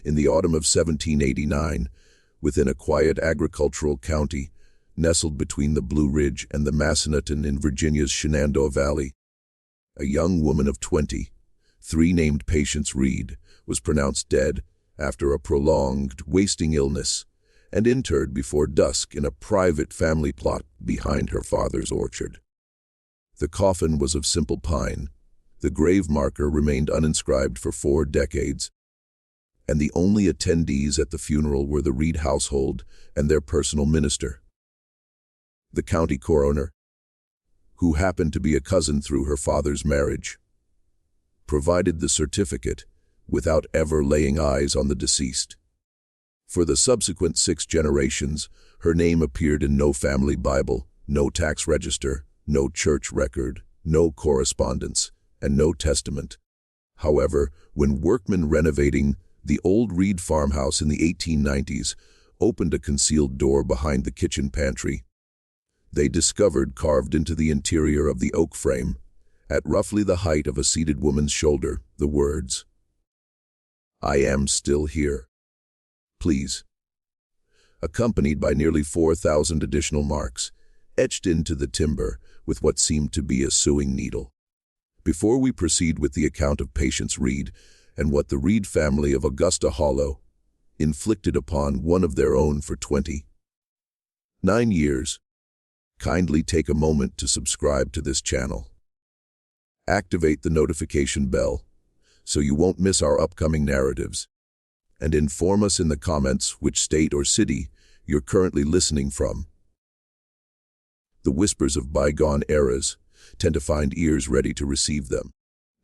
In the autumn of 1789, within a quiet agricultural county, nestled between the Blue Ridge and the Massanutten in Virginia's Shenandoah Valley, a young woman of 23, named Patience Reed, was pronounced dead after a prolonged, wasting illness, and interred before dusk in a private family plot behind her father's orchard. The coffin was of simple pine, the grave marker remained uninscribed for 4 decades, and the only attendees at the funeral were the Reed household and their personal minister, the county coroner, who happened to be a cousin through her father's marriage, provided the certificate without ever laying eyes on the deceased. For the subsequent 6 generations, her name appeared in no family Bible, no tax register, no church record, no correspondence, and no testament. However, when workmen renovating the old Reed farmhouse in the 1890s opened a concealed door behind the kitchen pantry, they discovered carved into the interior of the oak frame, at roughly the height of a seated woman's shoulder, the words, "I am still here. Please," accompanied by nearly 4,000 additional marks, etched into the timber with what seemed to be a sewing needle. Before we proceed with the account of Patience Reed and what the Reed family of Augusta Hollow inflicted upon one of their own for 29 years, kindly take a moment to subscribe to this channel. Activate the notification bell so you won't miss our upcoming narratives, and inform us in the comments which state or city you're currently listening from. The whispers of bygone eras tend to find ears ready to receive them.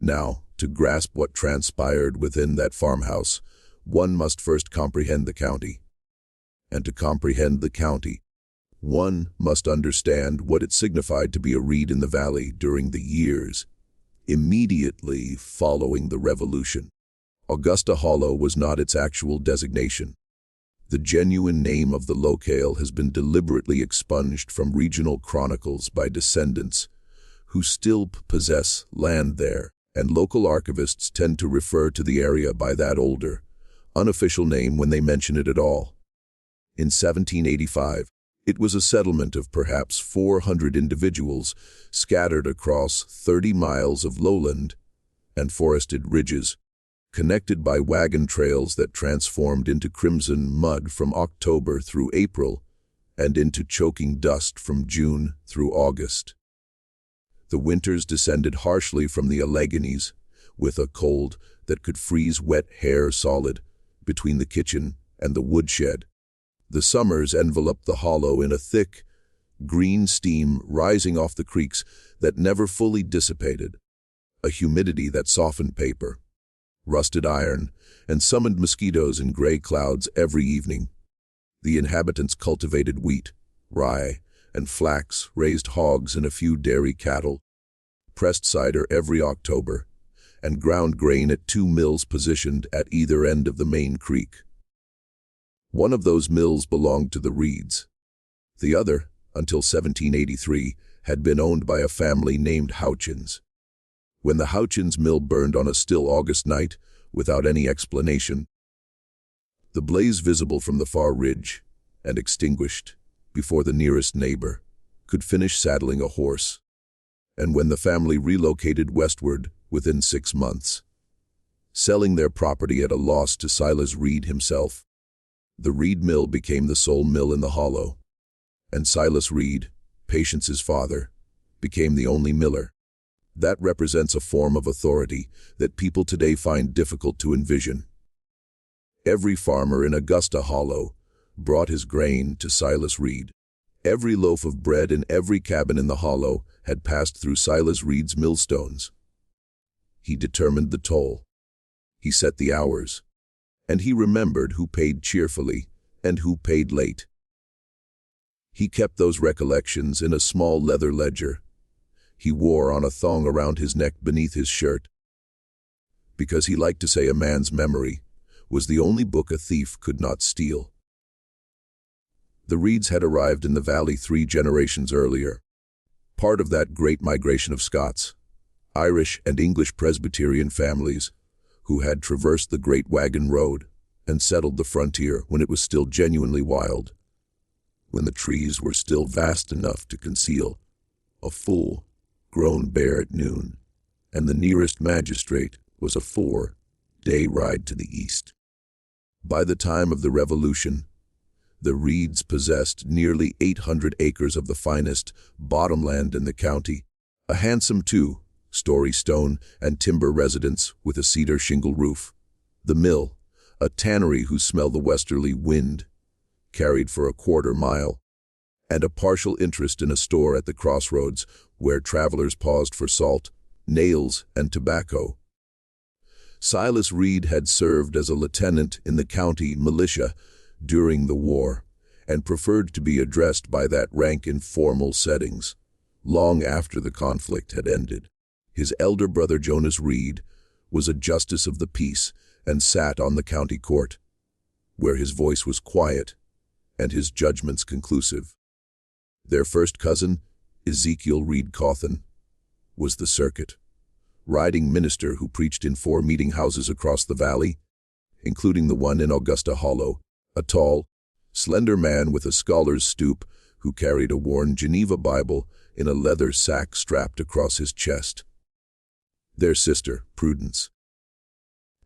Now, to grasp what transpired within that farmhouse, one must first comprehend the county. And to comprehend the county, one must understand what it signified to be a Reed in the valley during the years immediately following the Revolution. Augusta Hollow was not its actual designation. The genuine name of the locale has been deliberately expunged from regional chronicles by descendants who still possess land there, and local archivists tend to refer to the area by that older, unofficial name when they mention it at all. In 1785, it was a settlement of perhaps 400 individuals scattered across 30 miles of lowland and forested ridges, connected by wagon trails that transformed into crimson mud from October through April and into choking dust from June through August. The winters descended harshly from the Alleghenies, with a cold that could freeze wet hair solid between the kitchen and the woodshed. The summers enveloped the hollow in a thick, green steam rising off the creeks that never fully dissipated, a humidity that softened paper, rusted iron, and summoned mosquitoes in gray clouds every evening. The inhabitants cultivated wheat, rye, and flax, raised hogs and a few dairy cattle, pressed cider every October, and ground grain at 2 mills positioned at either end of the main creek. One of those mills belonged to the Reeds. The other, until 1783, had been owned by a family named Houchins. When the Houchins mill burned on a still August night, without any explanation, the blaze visible from the far ridge, and extinguished before the nearest neighbor could finish saddling a horse, and when the family relocated westward within 6 months, selling their property at a loss to Silas Reed himself, the Reed mill became the sole mill in the hollow, and Silas Reed, Patience's father, became the only miller. That represents a form of authority that people today find difficult to envision. Every farmer in Augusta Hollow brought his grain to Silas Reed. Every loaf of bread in every cabin in the hollow had passed through Silas Reed's millstones. He determined the toll. He set the hours. And he remembered who paid cheerfully and who paid late. He kept those recollections in a small leather ledger he wore on a thong around his neck beneath his shirt, because he liked to say a man's memory was the only book a thief could not steal. The Reeds had arrived in the valley 3 generations earlier, part of that great migration of Scots, Irish and English Presbyterian families who had traversed the Great Wagon Road and settled the frontier when it was still genuinely wild, when the trees were still vast enough to conceal a full-grown bear at noon, and the nearest magistrate was a 4-day ride to the east. By the time of the Revolution, the Reeds possessed nearly 800 acres of the finest bottomland in the county, a handsome 2-story stone and timber residence with a cedar shingle roof, the mill, a tannery whose smell the westerly wind carried for a quarter-mile, and a partial interest in a store at the crossroads where travelers paused for salt, nails, and tobacco. Silas Reed had served as a lieutenant in the county militia during the war, and preferred to be addressed by that rank in formal settings, long after the conflict had ended. His elder brother Jonas Reed was a justice of the peace and sat on the county court, where his voice was quiet and his judgments conclusive. Their first cousin, Ezekiel Reed Cawthon, was the circuit riding minister who preached in 4 meeting houses across the valley, including the one in Augusta Hollow, a tall, slender man with a scholar's stoop who carried a worn Geneva Bible in a leather sack strapped across his chest. Their sister, Prudence,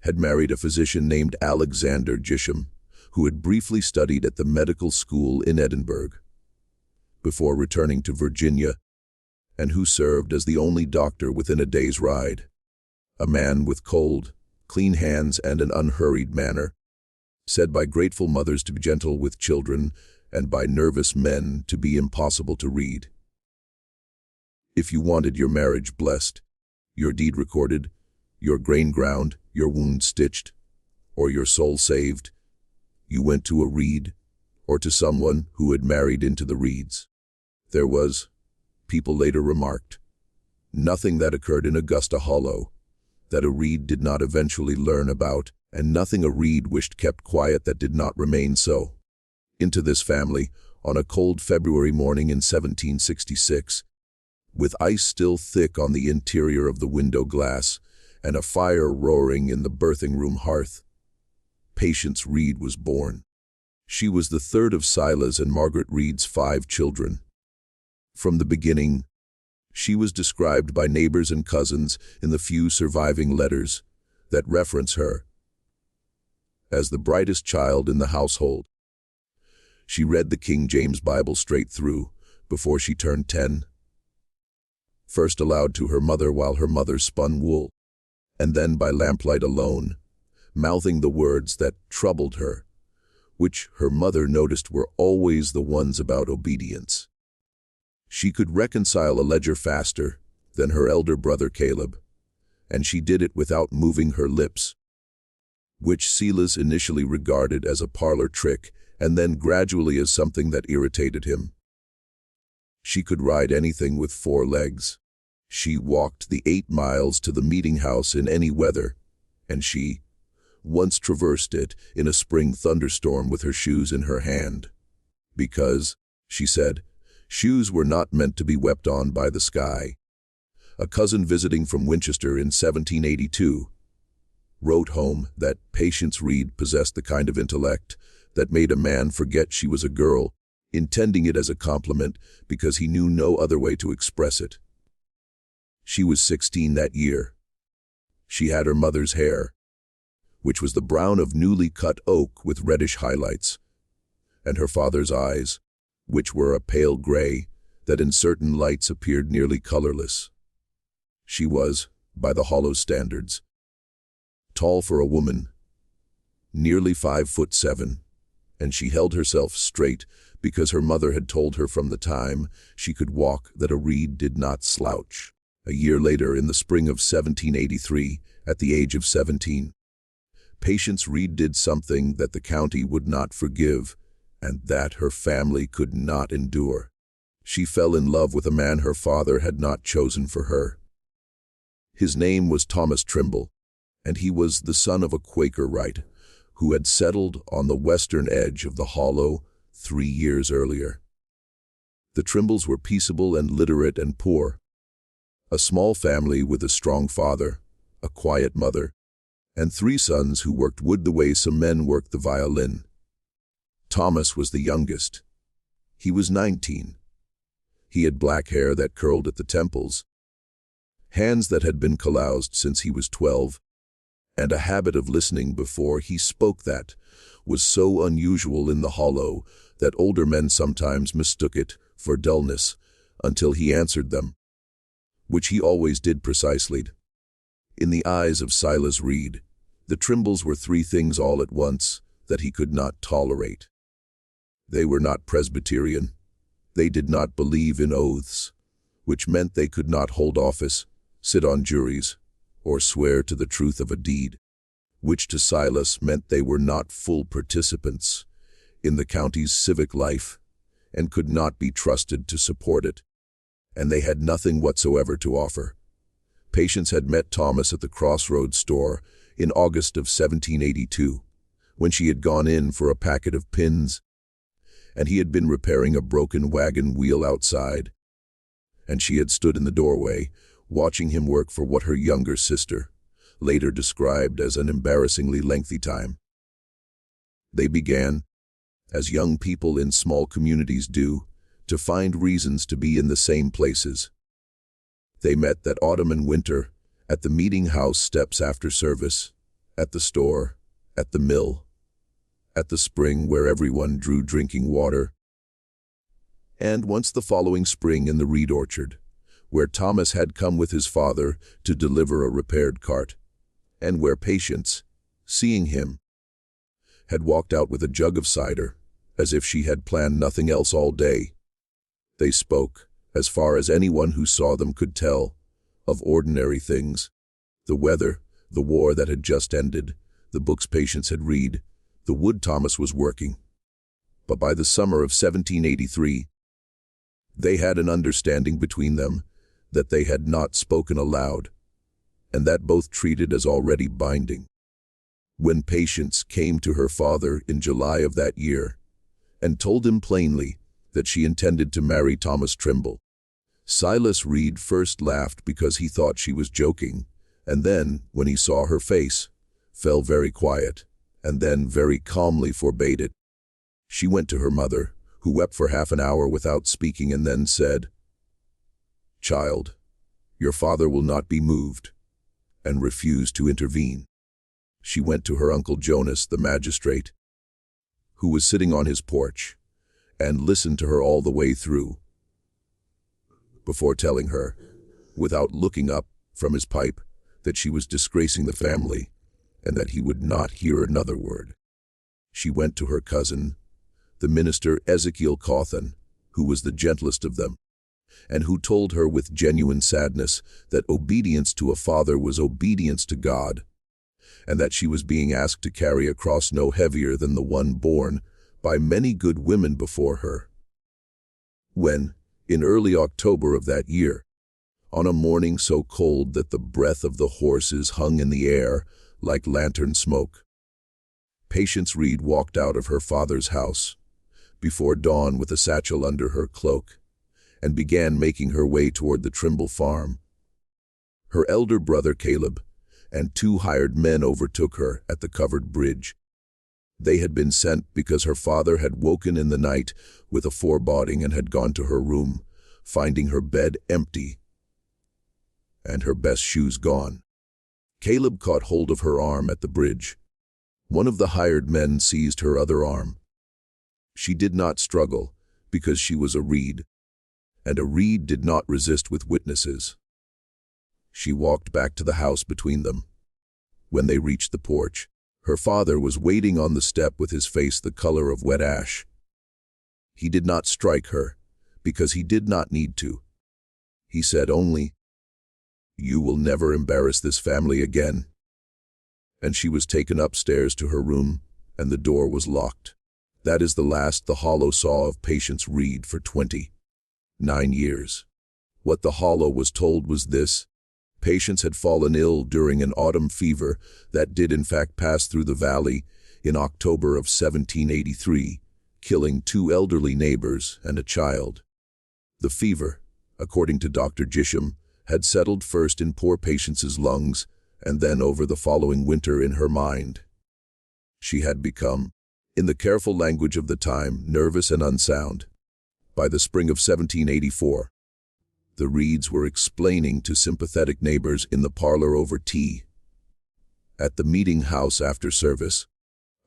had married a physician named Alexander Gisham, who had briefly studied at the medical school in Edinburgh, before returning to Virginia, and who served as the only doctor within a day's ride. A man with cold, clean hands and an unhurried manner, said by grateful mothers to be gentle with children and by nervous men to be impossible to read. If you wanted your marriage blessed, your deed recorded, your grain ground, your wound stitched, or your soul saved, you went to a Reed, or to someone who had married into the Reeds. There was, people later remarked, nothing that occurred in Augusta Hollow that a Reed did not eventually learn about, and nothing a Reed wished kept quiet that did not remain so. Into this family, on a cold February morning in 1766, with ice still thick on the interior of the window glass and a fire roaring in the birthing room hearth, Patience Reed was born. She was the third of Silas and Margaret Reed's 5 children. From the beginning, she was described by neighbors and cousins in the few surviving letters that reference her as the brightest child in the household. She read the King James Bible straight through before she turned 10, first aloud to her mother while her mother spun wool, and then by lamplight alone, mouthing the words that troubled her, which her mother noticed were always the ones about obedience. She could reconcile a ledger faster than her elder brother Caleb, and she did it without moving her lips, which Silas initially regarded as a parlor trick and then gradually as something that irritated him. She could ride anything with 4 legs. She walked the 8 miles to the meeting house in any weather, and she once traversed it in a spring thunderstorm with her shoes in her hand, because, she said, shoes were not meant to be wept on by the sky. A cousin visiting from Winchester in 1782 wrote home that Patience Reed possessed the kind of intellect that made a man forget she was a girl, intending it as a compliment because he knew no other way to express it. She was 16 that year. She had her mother's hair, which was the brown of newly cut oak with reddish highlights, and her father's eyes, which were a pale gray that in certain lights appeared nearly colorless. She was, by the Hollow standards, tall for a woman, nearly 5'7", and she held herself straight because her mother had told her from the time she could walk that a Reed did not slouch. A year later, in the spring of 1783, at the age of 17, Patience Reed did something that the county would not forgive, and that her family could not endure. She fell in love with a man her father had not chosen for her. His name was Thomas Trimble, and he was the son of a Quakerite who had settled on the western edge of the Hollow 3 years earlier. The Trimbles were peaceable and literate and poor, a small family with a strong father, a quiet mother, and 3 sons who worked wood the way some men worked the violin. Thomas was the youngest. He was 19. He had black hair that curled at the temples, hands that had been calloused since he was 12, and a habit of listening before he spoke that was so unusual in the Hollow that older men sometimes mistook it for dullness until he answered them, which he always did precisely. In the eyes of Silas Reed, the Trimbles were 3 things all at once that he could not tolerate. They were not Presbyterian. They did not believe in oaths, which meant they could not hold office, sit on juries, or swear to the truth of a deed, which to Silas meant they were not full participants in the county's civic life and could not be trusted to support it. And they had nothing whatsoever to offer. Patience had met Thomas at the Crossroads store in August of 1782, when she had gone in for a packet of pins, and he had been repairing a broken wagon wheel outside, and she had stood in the doorway, watching him work for what her younger sister later described as an embarrassingly lengthy time. They began, as young people in small communities do, to find reasons to be in the same places. They met that autumn and winter, at the meeting house steps after service, at the store, at the mill, at the spring where everyone drew drinking water, and once the following spring in the reed orchard, where Thomas had come with his father to deliver a repaired cart, and where Patience, seeing him, had walked out with a jug of cider, as if she had planned nothing else all day. They spoke, as far as anyone who saw them could tell, of ordinary things: the weather, the war that had just ended, the books Patience had read, the wood Thomas was working. But by the summer of 1783, they had an understanding between them that they had not spoken aloud, and that both treated as already binding. When Patience came to her father in July of that year, and told him plainly that she intended to marry Thomas Trimble, Silas Reed first laughed because he thought she was joking, and then, when he saw her face, fell very quiet, and then very calmly forbade it. She went to her mother, who wept for half an hour without speaking, and then said, "Child, your father will not be moved," and refused to intervene. She went to her Uncle Jonas, the magistrate, who was sitting on his porch, and listened to her all the way through, before telling her, without looking up from his pipe, that she was disgracing the family, and that he would not hear another word. She went to her cousin, the minister Ezekiel Cawthon, who was the gentlest of them, and who told her with genuine sadness that obedience to a father was obedience to God, and that she was being asked to carry a cross no heavier than the one borne by many good women before her. When, in early October of that year, on a morning so cold that the breath of the horses hung in the air like lantern smoke, Patience Reed walked out of her father's house before dawn with a satchel under her cloak, and began making her way toward the Trimble farm. Her elder brother Caleb and 2 hired men overtook her at the covered bridge. They had been sent because her father had woken in the night with a foreboding and had gone to her room, finding her bed empty and her best shoes gone. Caleb caught hold of her arm at the bridge. One of the hired men seized her other arm. She did not struggle because she was a reed, and a reed did not resist with witnesses. She walked back to the house between them. When they reached the porch, her father was waiting on the step with his face the color of wet ash. He did not strike her, because he did not need to. He said only, "You will never embarrass this family again." And she was taken upstairs to her room, and the door was locked. That is the last the Hollow saw of Patience Reed for 29 years. What the Hollow was told was this: Patience had fallen ill during an autumn fever that did in fact pass through the valley in October of 1783, killing 2 elderly neighbors and a child. The fever, according to Dr. Gisham, had settled first in poor Patience's lungs and then over the following winter in her mind. She had become, in the careful language of the time, nervous and unsound. By the spring of 1784, the Reeds were explaining to sympathetic neighbors in the parlor over tea, at the meeting house after service,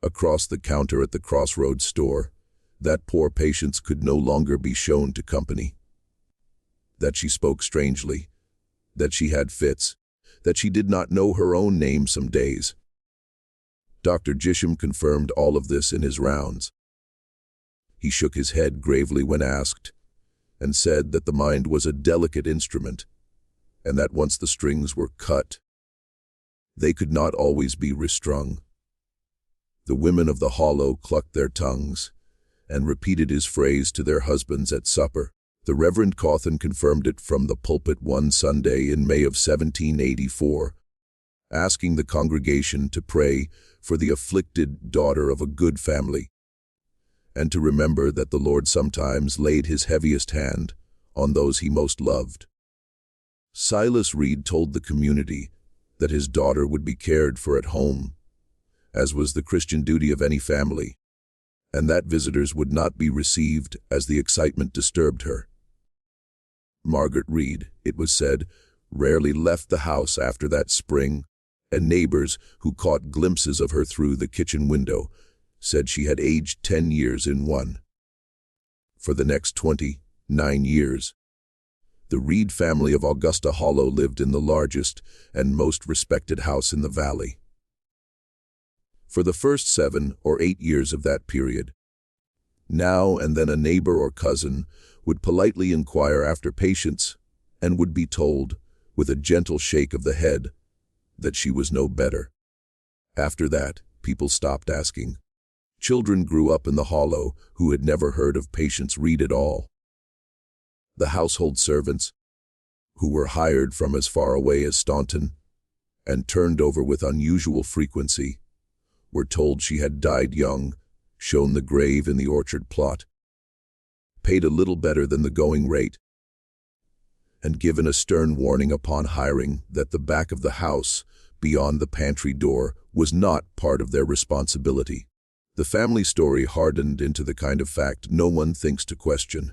across the counter at the Crossroads store, that poor patients could no longer be shown to company, that she spoke strangely, that she had fits, that she did not know her own name some days. Dr. Gisham confirmed all of this in his rounds. He shook his head gravely when asked, and said that the mind was a delicate instrument, and that once the strings were cut, they could not always be restrung. The women of the Hollow clucked their tongues, and repeated his phrase to their husbands at supper. The Reverend Cawthon confirmed it from the pulpit one Sunday in May of 1784, asking the congregation to pray for the afflicted daughter of a good family, and to remember that the Lord sometimes laid his heaviest hand on those he most loved. Silas Reed told the community that his daughter would be cared for at home, as was the Christian duty of any family, and that visitors would not be received as the excitement disturbed her. Margaret Reed, it was said, rarely left the house after that spring, and neighbors who caught glimpses of her through the kitchen window said she had aged 10 years in one. For the next 29 years, the Reed family of Augusta Hollow lived in the largest and most respected house in the valley. For the first 7 or 8 years of that period, now and then a neighbor or cousin would politely inquire after patients and would be told, with a gentle shake of the head, that she was no better. After that, people stopped asking. Children grew up in the Hollow who had never heard of Patience Reed at all. The household servants, who were hired from as far away as Staunton and turned over with unusual frequency, were told she had died young, shown the grave in the orchard plot, paid a little better than the going rate, and given a stern warning upon hiring that the back of the house, beyond the pantry door, was not part of their responsibility. The family story hardened into the kind of fact no one thinks to question.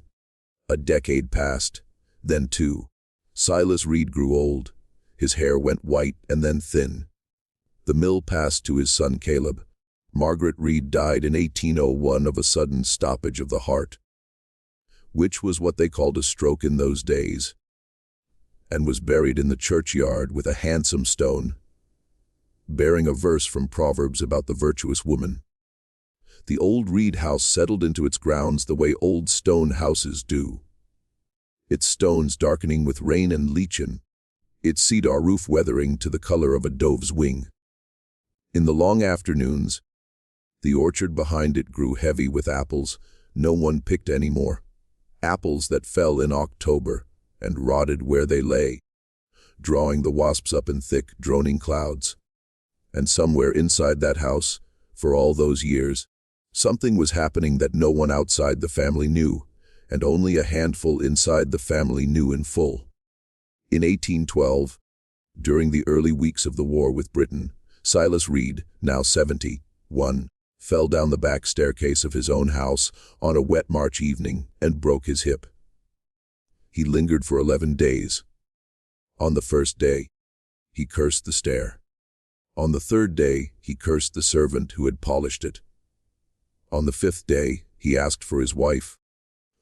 A decade passed, then 2. Silas Reed grew old. His hair went white and then thin. The mill passed to his son Caleb. Margaret Reed died in 1801 of a sudden stoppage of the heart, which was what they called a stroke in those days, and was buried in the churchyard with a handsome stone, bearing a verse from Proverbs about the virtuous woman. The old Reed house settled into its grounds the way old stone houses do, its stones darkening with rain and lichen, its cedar roof weathering to the color of a dove's wing. In the long afternoons, the orchard behind it grew heavy with apples no one picked any more, apples that fell in October and rotted where they lay, drawing the wasps up in thick, droning clouds. And somewhere inside that house, for all those years, something was happening that no one outside the family knew, and only a handful inside the family knew in full. In 1812, during the early weeks of the war with Britain, Silas Reed, now 71, fell down the back staircase of his own house on a wet March evening and broke his hip. He lingered for 11 days. On the first day, he cursed the stair. On the third day, he cursed the servant who had polished it. On the 5th day, he asked for his wife,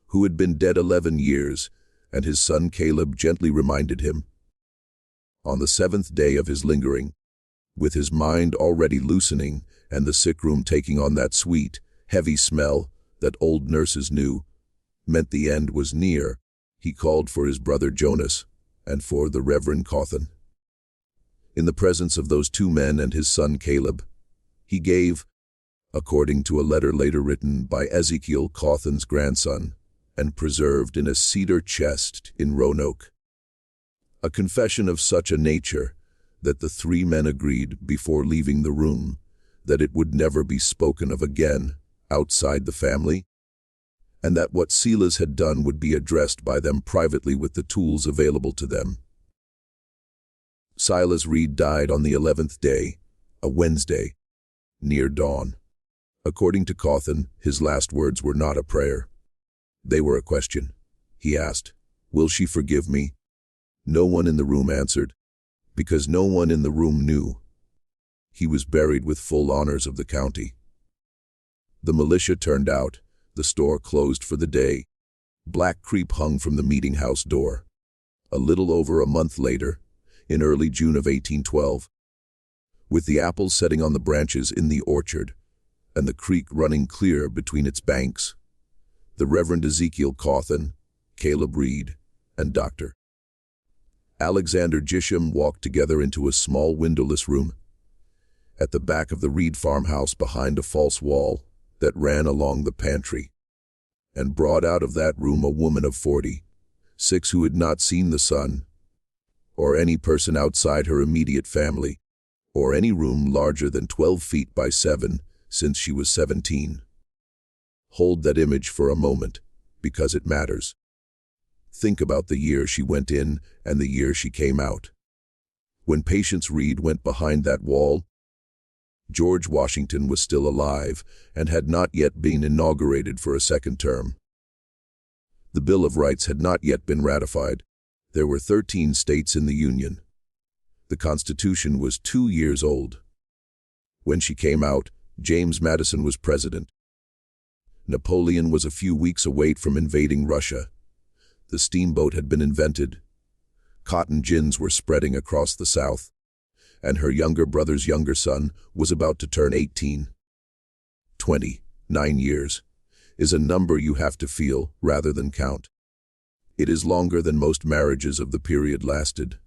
who had been dead 11 years, and his son Caleb gently reminded him. On the 7th day of his lingering, with his mind already loosening and the sick room taking on that sweet, heavy smell that old nurses knew meant the end was near, he called for his brother Jonas and for the Reverend Cawthon. In the presence of those 2 men and his son Caleb, he gave, according to a letter later written by Ezekiel Cawthon's grandson and preserved in a cedar chest in Roanoke, a confession of such a nature that the 3 men agreed before leaving the room that it would never be spoken of again outside the family, and that what Silas had done would be addressed by them privately with the tools available to them. Silas Reed died on the 11th day, a Wednesday, near dawn. According to Cawthon, his last words were not a prayer. They were a question. He asked, "Will she forgive me?" No one in the room answered, because no one in the room knew. He was buried with full honors of the county. The militia turned out, the store closed for the day. Black creep hung from the meeting house door. A little over a month later, in early June of 1812, with the apples setting on the branches in the orchard, and the creek running clear between its banks, the Reverend Ezekiel Cawthon, Caleb Reed, and Dr. Alexander Gisham walked together into a small windowless room at the back of the Reed farmhouse behind a false wall that ran along the pantry, and brought out of that room a woman of 46 who had not seen the sun, or any person outside her immediate family, or any room larger than 12 feet by 7 since she was 17. Hold that image for a moment, because it matters. Think about the year she went in and the year she came out. When Patience Reed went behind that wall, George Washington was still alive and had not yet been inaugurated for a second term. The Bill of Rights had not yet been ratified. There were 13 states in the Union. The Constitution was 2 years old. When she came out, James Madison was president. Napoleon was a few weeks away from invading Russia. The steamboat had been invented. Cotton gins were spreading across the South, and her younger brother's younger son was about to turn 18. 29 years is a number you have to feel rather than count. It is longer than most marriages of the period lasted.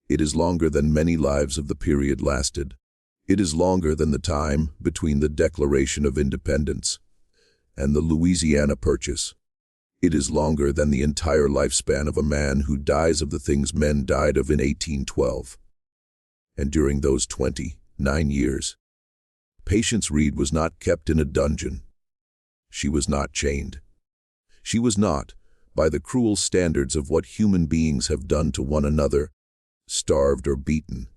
It is longer than many lives of the period lasted. It is longer than the time between the Declaration of Independence and the Louisiana Purchase. It is longer than the entire lifespan of a man who dies of the things men died of in 1812. And during those 29 years, Patience Reed was not kept in a dungeon. She was not chained. She was not, by the cruel standards of what human beings have done to one another, starved or beaten.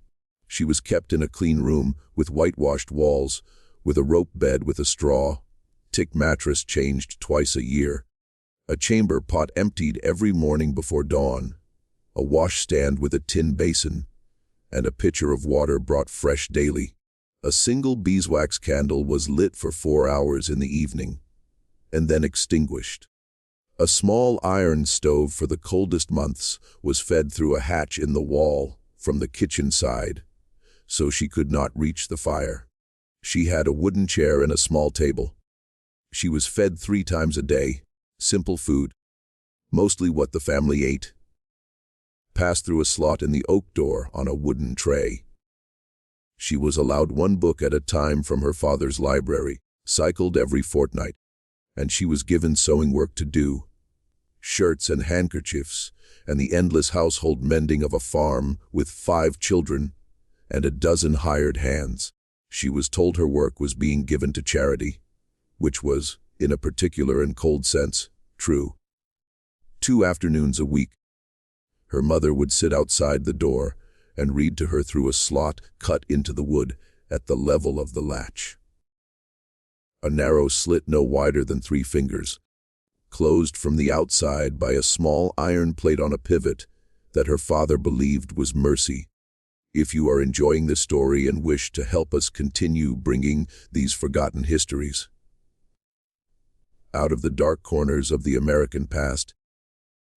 She was kept in a clean room with whitewashed walls, with a rope bed with a straw, tick mattress changed twice a year, a chamber pot emptied every morning before dawn, a washstand with a tin basin, and a pitcher of water brought fresh daily. A single beeswax candle was lit for 4 hours in the evening, and then extinguished. A small iron stove for the coldest months was fed through a hatch in the wall from the kitchen side, so she could not reach the fire. She had a wooden chair and a small table. She was fed 3 times a day, simple food, mostly what the family ate. Passed through a slot in the oak door on a wooden tray. She was allowed 1 book at a time from her father's library, cycled every fortnight, and she was given sewing work to do, shirts and handkerchiefs, and the endless household mending of a farm with 5 children and a dozen hired hands. She was told her work was being given to charity, which was, in a particular and cold sense, true. 2 afternoons a week, her mother would sit outside the door and read to her through a slot cut into the wood at the level of the latch. A narrow slit no wider than 3 fingers, closed from the outside by a small iron plate on a pivot that her father believed was mercy. If you are enjoying this story and wish to help us continue bringing these forgotten histories out of the dark corners of the American past,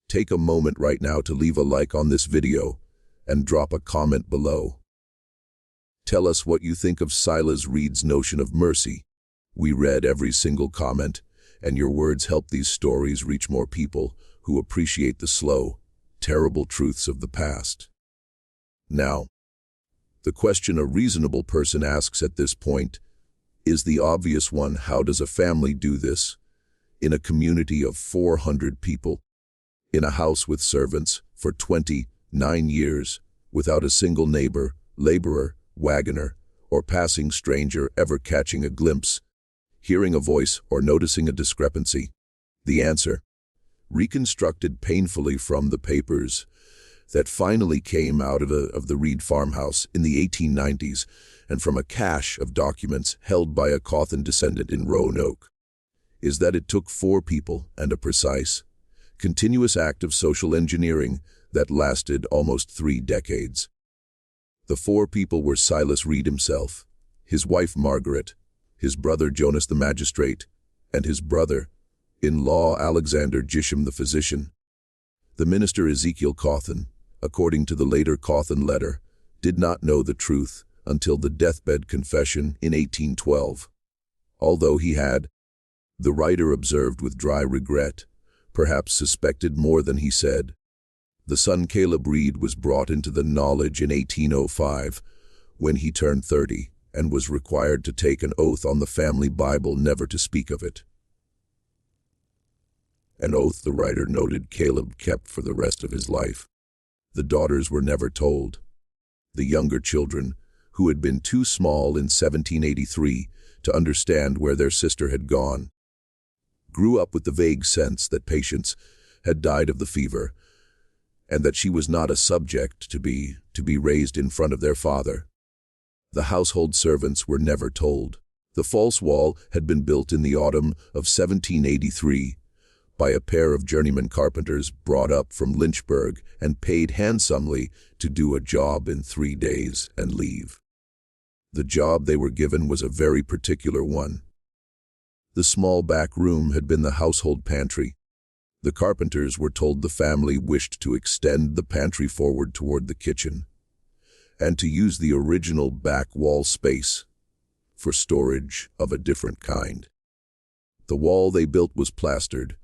take a moment right now to leave a like on this video and drop a comment below. Tell us what you think of Silas Reed's notion of mercy. We read every single comment, and your words help these stories reach more people who appreciate the slow, terrible truths of the past. Now, the question a reasonable person asks at this point is the obvious one: how does a family do this? In a community of 400 people, in a house with servants, for 29 years, without a single neighbor, laborer, wagoner, or passing stranger ever catching a glimpse, hearing a voice, or noticing a discrepancy? The answer, reconstructed painfully from the papers, that finally came out of the Reed farmhouse in the 1890s and from a cache of documents held by a Cawthon descendant in Roanoke is that it took 4 people and a precise, continuous act of social engineering that lasted almost 3 decades. The 4 people were Silas Reed himself, his wife Margaret, his brother Jonas the magistrate, and his brother-in-law Alexander Gisham the physician. The minister Ezekiel Cawthon, according to the later Cawthon letter, did not know the truth until the deathbed confession in 1812. Although he had, the writer observed with dry regret, perhaps suspected more than he said. The son Caleb Reed was brought into the knowledge in 1805, when he turned 30, and was required to take an oath on the family Bible never to speak of it. An oath, the writer noted, Caleb kept for the rest of his life. The daughters were never told. The younger children, who had been too small in 1783 to understand where their sister had gone, grew up with the vague sense that Patience had died of the fever, and that she was not a subject to be raised in front of their father. The household servants were never told. The false wall had been built in the autumn of 1783 by a pair of journeyman carpenters brought up from Lynchburg and paid handsomely to do a job in 3 days and leave. The job they were given was a very particular one. The small back room had been the household pantry. The carpenters were told the family wished to extend the pantry forward toward the kitchen, and to use the original back wall space for storage of a different kind. The wall they built was plastered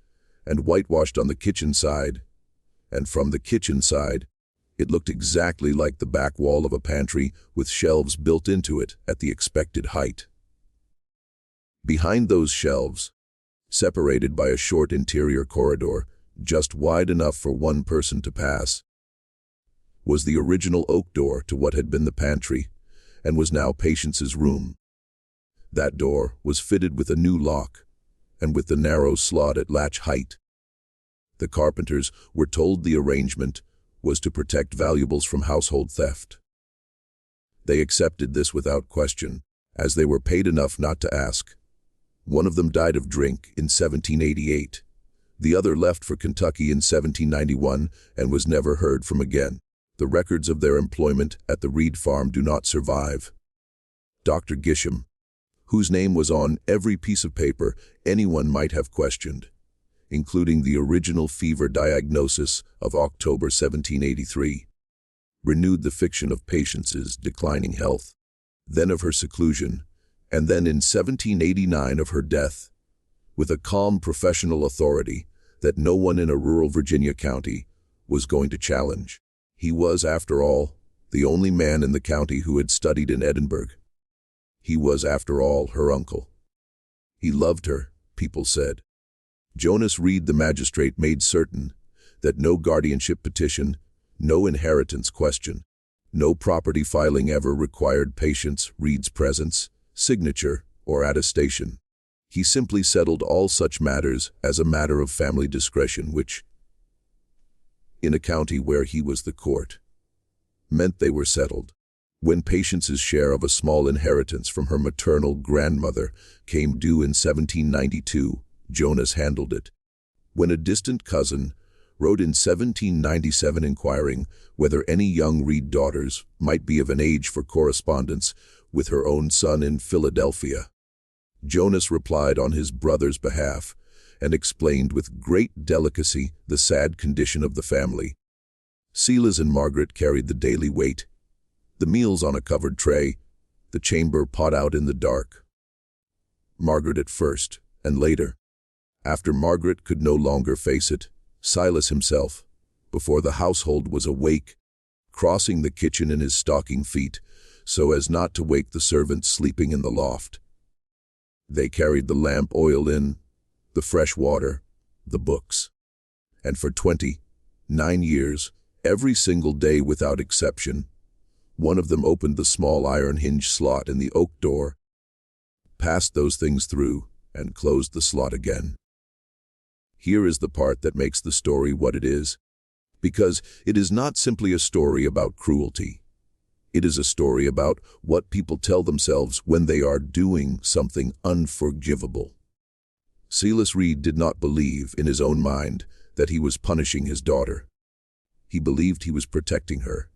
and whitewashed on the kitchen side, and from the kitchen side, it looked exactly like the back wall of a pantry with shelves built into it at the expected height. Behind those shelves, separated by a short interior corridor, just wide enough for one person to pass, was the original oak door to what had been the pantry, and was now Patience's room. That door was fitted with a new lock, and with the narrow slot at latch height. The carpenters were told the arrangement was to protect valuables from household theft. They accepted this without question, as they were paid enough not to ask. One of them died of drink in 1788. The other left for Kentucky in 1791 and was never heard from again. The records of their employment at the Reed farm do not survive. Dr. Gisham, whose name was on every piece of paper anyone might have questioned, including the original fever diagnosis of October 1783, renewed the fiction of Patience's declining health, then of her seclusion, and then in 1789 of her death, with a calm professional authority that no one in a rural Virginia county was going to challenge. He was, after all, the only man in the county who had studied in Edinburgh. He was, after all, her uncle. He loved her, people said. Jonas Reed the magistrate made certain that no guardianship petition, no inheritance question, no property filing ever required Patience Reed's presence, signature, or attestation. He simply settled all such matters as a matter of family discretion, which, in a county where he was the court, meant they were settled. When Patience's share of a small inheritance from her maternal grandmother came due in 1792, Jonas handled it. When a distant cousin wrote in 1797 inquiring whether any young Reed daughters might be of an age for correspondence with her own son in Philadelphia, Jonas replied on his brother's behalf and explained with great delicacy the sad condition of the family. Silas and Margaret carried the daily weight, the meals on a covered tray, the chamber pot out in the dark. Margaret at first, and later, after Margaret could no longer face it, Silas himself, before the household was awake, crossing the kitchen in his stocking feet so as not to wake the servants sleeping in the loft. They carried the lamp oil in, the fresh water, the books. And for 29 years, every single day without exception, one of them opened the small iron hinge slot in the oak door, passed those things through, and closed the slot again. Here is the part that makes the story what it is. Because it is not simply a story about cruelty. It is a story about what people tell themselves when they are doing something unforgivable. Silas Reed did not believe in his own mind that he was punishing his daughter. He believed he was protecting her.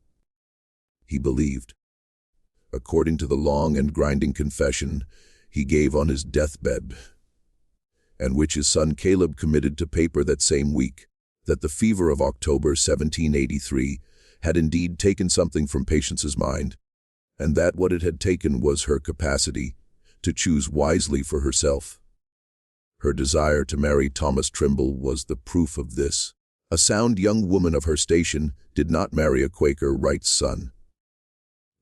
He believed. According to the long and grinding confession he gave on his deathbed, and which his son Caleb committed to paper that same week, that the fever of October 1783 had indeed taken something from Patience's mind, and that what it had taken was her capacity to choose wisely for herself. Her desire to marry Thomas Trimble was the proof of this. A sound young woman of her station did not marry a Quaker Wright's son.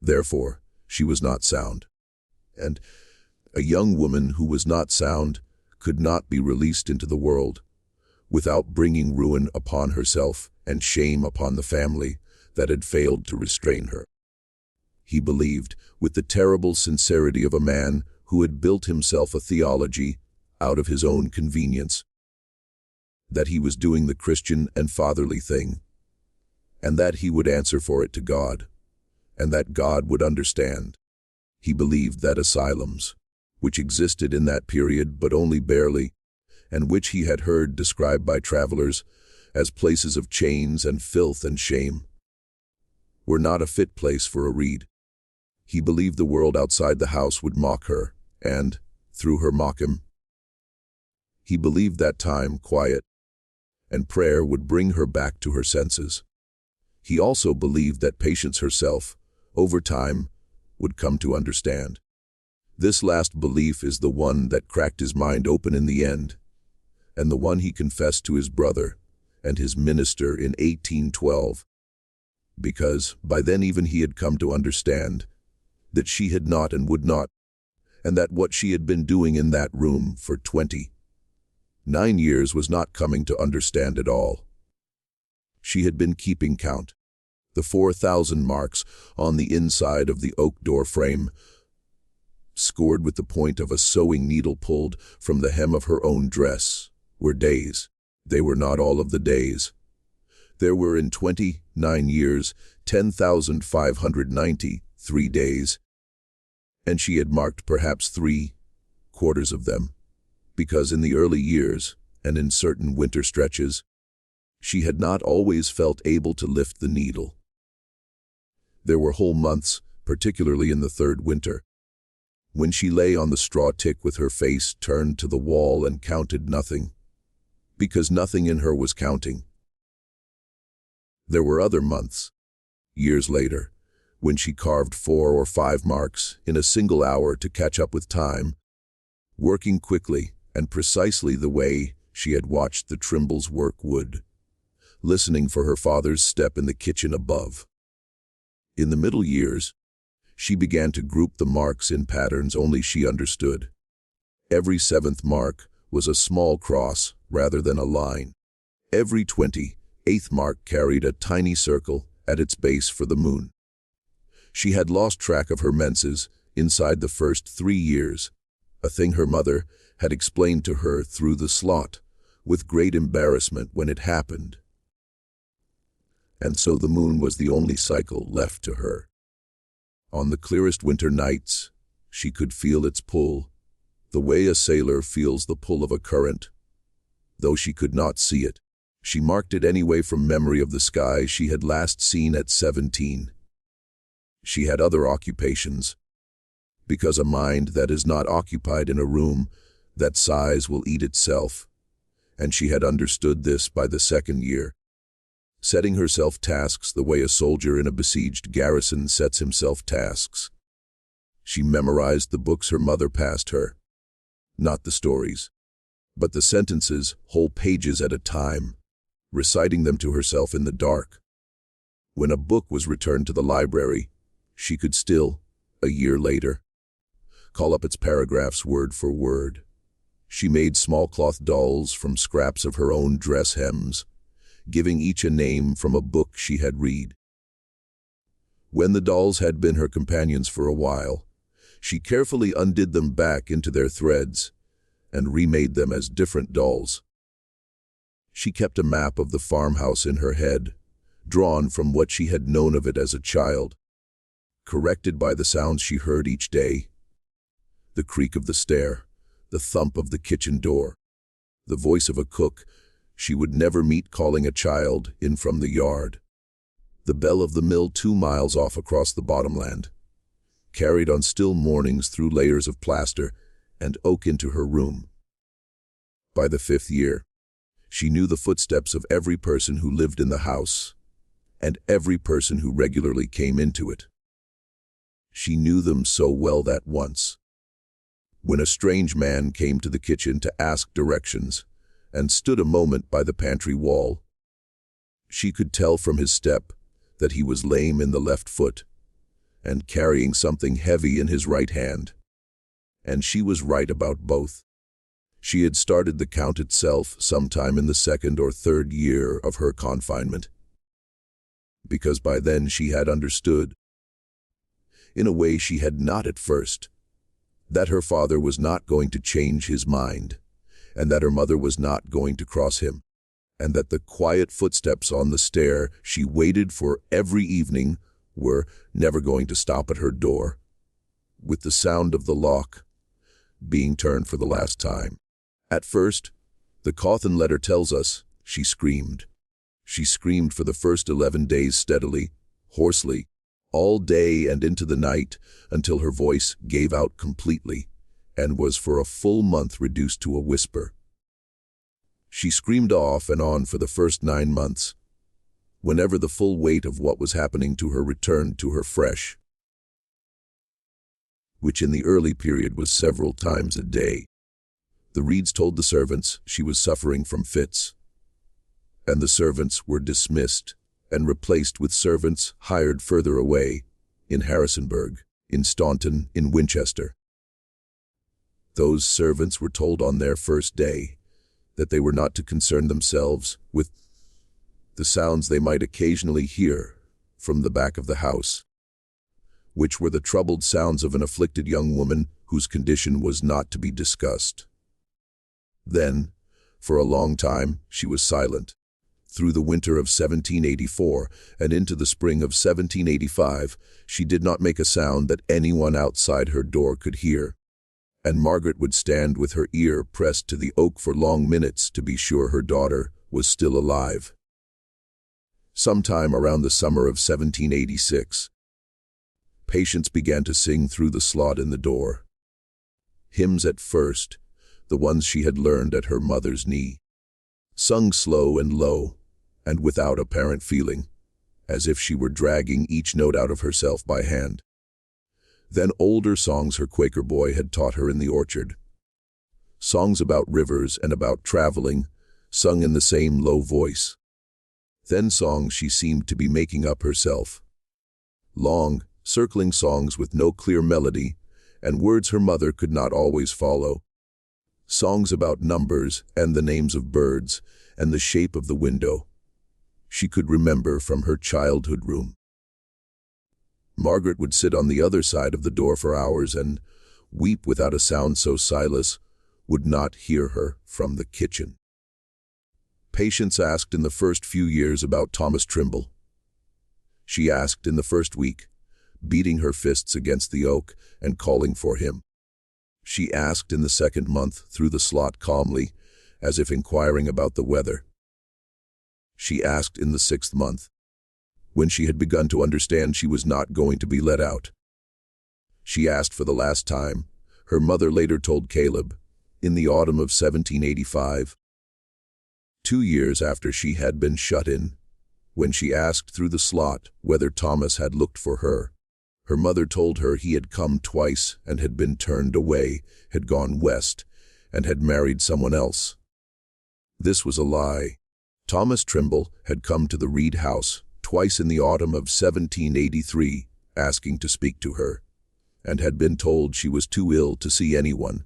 Therefore, she was not sound. And a young woman who was not sound could not be released into the world without bringing ruin upon herself and shame upon the family that had failed to restrain her. He believed, with the terrible sincerity of a man who had built himself a theology out of his own convenience, that he was doing the Christian and fatherly thing, and that he would answer for it to God, and that God would understand. He believed that asylums, which existed in that period but only barely, and which he had heard described by travelers as places of chains and filth and shame, were not a fit place for a Reed. He believed the world outside the house would mock her, and, through her, mock him. He believed that time, quiet, and prayer would bring her back to her senses. He also believed that Patience herself, over time, would come to understand. This last belief is the one that cracked his mind open in the end, and the one he confessed to his brother and his minister in 1812, because by then even he had come to understand that she had not and would not, and that what she had been doing in that room for 29 years was not coming to understand at all. She had been keeping count. The 4,000 marks on the inside of the oak door frame, scored with the point of a sewing needle pulled from the hem of her own dress, were days. They were not all of the days. There were in 29 years 10,593 days, and she had marked perhaps 3/4 of them, because in the early years, and in certain winter stretches, she had not always felt able to lift the needle. There were whole months, particularly in the third winter, when she lay on the straw tick with her face turned to the wall and counted nothing, because nothing in her was counting. There were other months, years later, when she carved 4 or 5 marks in a single hour to catch up with time, working quickly and precisely the way she had watched the Trimbles work wood, listening for her father's step in the kitchen above. In the middle years, she began to group the marks in patterns only she understood. Every 7th mark was a small cross rather than a line. Every 28th mark carried a tiny circle at its base for the moon. She had lost track of her menses inside the first 3 years, a thing her mother had explained to her through the slot, with great embarrassment when it happened. And so the moon was the only cycle left to her. On the clearest winter nights, she could feel its pull, the way a sailor feels the pull of a current. Though she could not see it, she marked it anyway from memory of the sky she had last seen at 17. She had other occupations, because a mind that is not occupied in a room that sighs will eat itself, and she had understood this by the 2nd year, setting herself tasks the way a soldier in a besieged garrison sets himself tasks. She memorized the books her mother passed her, not the stories, but the sentences, whole pages at a time, reciting them to herself in the dark. When a book was returned to the library, she could still, a year later, call up its paragraphs word for word. She made small cloth dolls from scraps of her own dress hems, giving each a name from a book she had read. When the dolls had been her companions for a while, she carefully undid them back into their threads and remade them as different dolls. She kept a map of the farmhouse in her head, drawn from what she had known of it as a child, corrected by the sounds she heard each day: the creak of the stair, the thump of the kitchen door, the voice of a cook she would never meet calling a child in from the yard, the bell of the mill 2 miles off across the bottomland, carried on still mornings through layers of plaster and oak into her room. By the 5th year, she knew the footsteps of every person who lived in the house, and every person who regularly came into it. She knew them so well that once, when a strange man came to the kitchen to ask directions and stood a moment by the pantry wall, she could tell from his step that he was lame in the left foot and carrying something heavy in his right hand. And she was right about both. She had started the count itself sometime in the 2nd or 3rd year of her confinement, because by then she had understood, in a way she had not at first, that her father was not going to change his mind, and that her mother was not going to cross him, and that the quiet footsteps on the stair she waited for every evening were never going to stop at her door, with the sound of the lock being turned for the last time. At first, the Cawthon letter tells us, she screamed. She screamed for the first 11 days steadily, hoarsely, all day and into the night, until her voice gave out completely, and was for a full month reduced to a whisper. She screamed off and on for the first 9 months, whenever the full weight of what was happening to her returned to her fresh, which in the early period was several times a day. The Reeds told the servants she was suffering from fits, and the servants were dismissed and replaced with servants hired further away, in Harrisonburg, in Staunton, in Winchester. Those servants were told on their first day that they were not to concern themselves with the sounds they might occasionally hear from the back of the house, which were the troubled sounds of an afflicted young woman whose condition was not to be discussed. Then, for a long time, she was silent. Through the winter of 1784 and into the spring of 1785, she did not make a sound that anyone outside her door could hear, and Margaret would stand with her ear pressed to the oak for long minutes to be sure her daughter was still alive. Sometime around the summer of 1786, Patience began to sing through the slot in the door. Hymns at first, the ones she had learned at her mother's knee, sung slow and low, and without apparent feeling, as if she were dragging each note out of herself by hand. Then older songs her Quaker boy had taught her in the orchard. Songs about rivers and about traveling, sung in the same low voice. Then songs she seemed to be making up herself. Long, circling songs with no clear melody, and words her mother could not always follow. Songs about numbers and the names of birds and the shape of the window she could remember from her childhood room. Margaret would sit on the other side of the door for hours and weep without a sound, so Silas would not hear her from the kitchen. Patience asked in the first few years about Thomas Trimble. She asked in the first week, beating her fists against the oak and calling for him. She asked in the 2nd month through the slot calmly, as if inquiring about the weather. She asked in the 6th month, when she had begun to understand she was not going to be let out. She asked for the last time, her mother later told Caleb, in the autumn of 1785. 2 years after she had been shut in, when she asked through the slot whether Thomas had looked for her, her mother told her he had come twice and had been turned away, had gone west, and had married someone else. This was a lie. Thomas Trimble had come to the Reed house twice in the autumn of 1783, asking to speak to her, and had been told she was too ill to see anyone.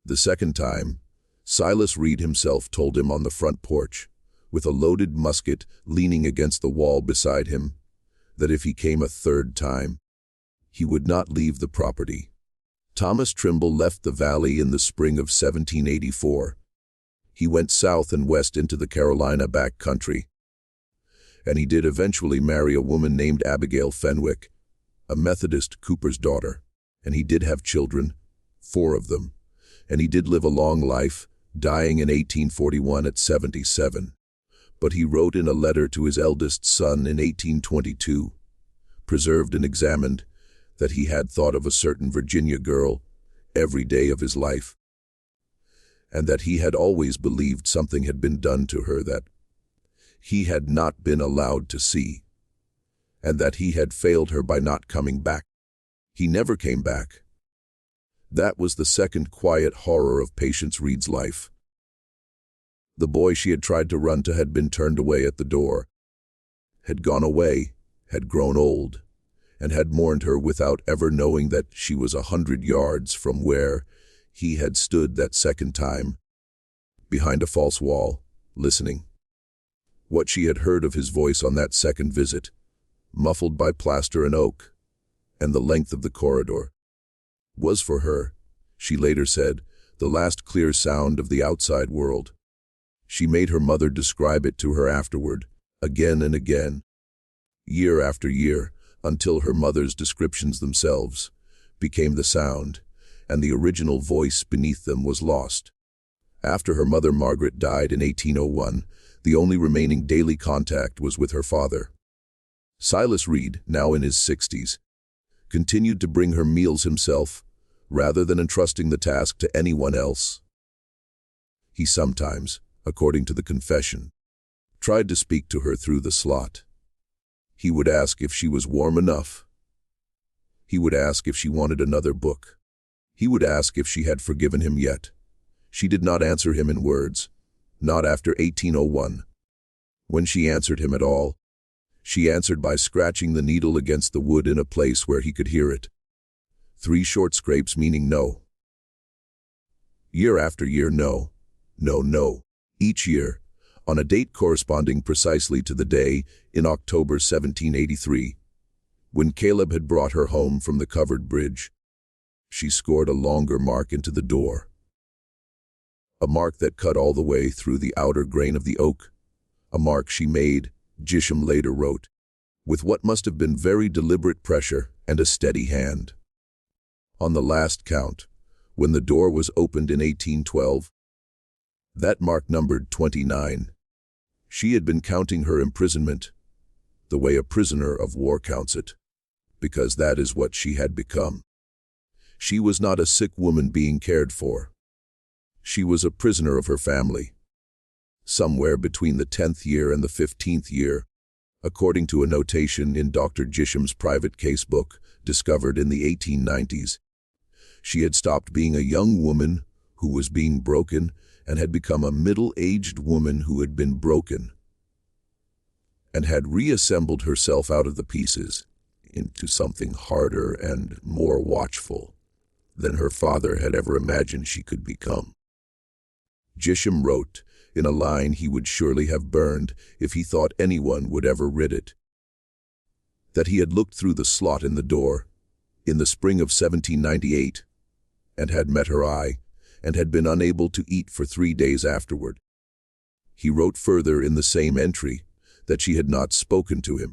The second time, Silas Reed himself told him on the front porch, with a loaded musket leaning against the wall beside him, that if he came a third time, he would not leave the property. Thomas Trimble left the valley in the spring of 1784. He went south and west into the Carolina back country, And he did eventually marry a woman named Abigail Fenwick, a Methodist Cooper's daughter. And he did have children, 4 of them. And he did live a long life, dying in 1841 at 77. But he wrote in a letter to his eldest son in 1822, preserved and examined, that he had thought of a certain Virginia girl every day of his life, and that he had always believed something had been done to her that he had not been allowed to see, and that he had failed her by not coming back. He never came back. That was the second quiet horror of Patience Reed's life. The boy she had tried to run to had been turned away at the door, had gone away, had grown old, and had mourned her without ever knowing that she was 100 yards from where he had stood that second time, behind a false wall, listening. What she had heard of his voice on that second visit, muffled by plaster and oak, and the length of the corridor, was for her, she later said, the last clear sound of the outside world. She made her mother describe it to her afterward, again and again, year after year, until her mother's descriptions themselves became the sound, and the original voice beneath them was lost. After her mother Margaret died in 1801, the only remaining daily contact was with her father. Silas Reed, now in his 60s, continued to bring her meals himself, rather than entrusting the task to anyone else. He sometimes, according to the confession, tried to speak to her through the slot. He would ask if she was warm enough. He would ask if she wanted another book. He would ask if she had forgiven him yet. She did not answer him in words, not after 1801. When she answered him at all, she answered by scratching the needle against the wood in a place where he could hear it. 3 short scrapes meaning no. Year after year, no, no, no. Each year, on a date corresponding precisely to the day in October 1783, when Caleb had brought her home from the covered bridge, she scored a longer mark into the door. A mark that cut all the way through the outer grain of the oak. A mark she made, Gisham later wrote, with what must have been very deliberate pressure and a steady hand. On the last count, when the door was opened in 1812, that mark numbered 29. She had been counting her imprisonment, the way a prisoner of war counts it, because that is what she had become. She was not a sick woman being cared for. She was a prisoner of her family, somewhere between the 10th year and the 15th year, according to a notation in Dr. Gisham's private case book discovered in the 1890s. She had stopped being a young woman who was being broken and had become a middle-aged woman who had been broken, and had reassembled herself out of the pieces into something harder and more watchful than her father had ever imagined she could become. Gisham wrote, in a line he would surely have burned if he thought anyone would ever read it, that he had looked through the slot in the door in the spring of 1798 and had met her eye and had been unable to eat for 3 days afterward. He wrote further in the same entry that she had not spoken to him,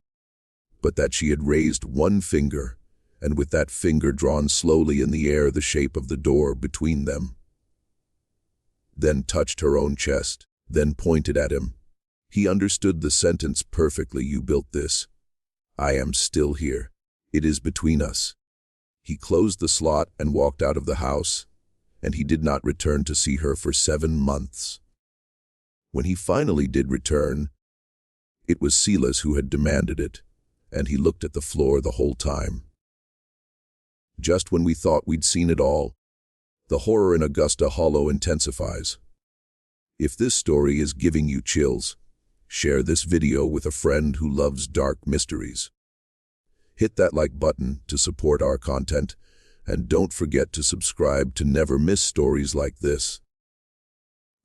but that she had raised one finger, and with that finger drawn slowly in the air the shape of the door between them, then touched her own chest, then pointed at him. He understood the sentence perfectly. You built this. I am still here. It is between us. He closed the slot and walked out of the house, and he did not return to see her for 7 months. When he finally did return, it was Silas who had demanded it, and he looked at the floor the whole time. Just when we thought we'd seen it all, the horror in Augusta Hollow intensifies. If this story is giving you chills, share this video with a friend who loves dark mysteries. Hit that like button to support our content, and don't forget to subscribe to never miss stories like this.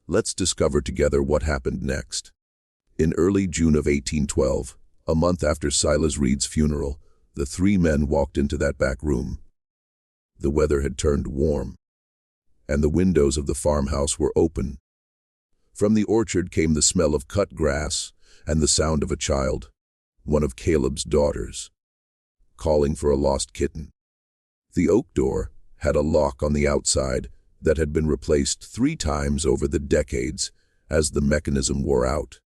Let's discover together what happened next. In early June of 1812, a month after Silas Reed's funeral, the 3 men walked into that back room. The weather had turned warm, and the windows of the farmhouse were open. From the orchard came the smell of cut grass and the sound of a child, one of Caleb's daughters, calling for a lost kitten. The oak door had a lock on the outside that had been replaced 3 times over the decades as the mechanism wore out.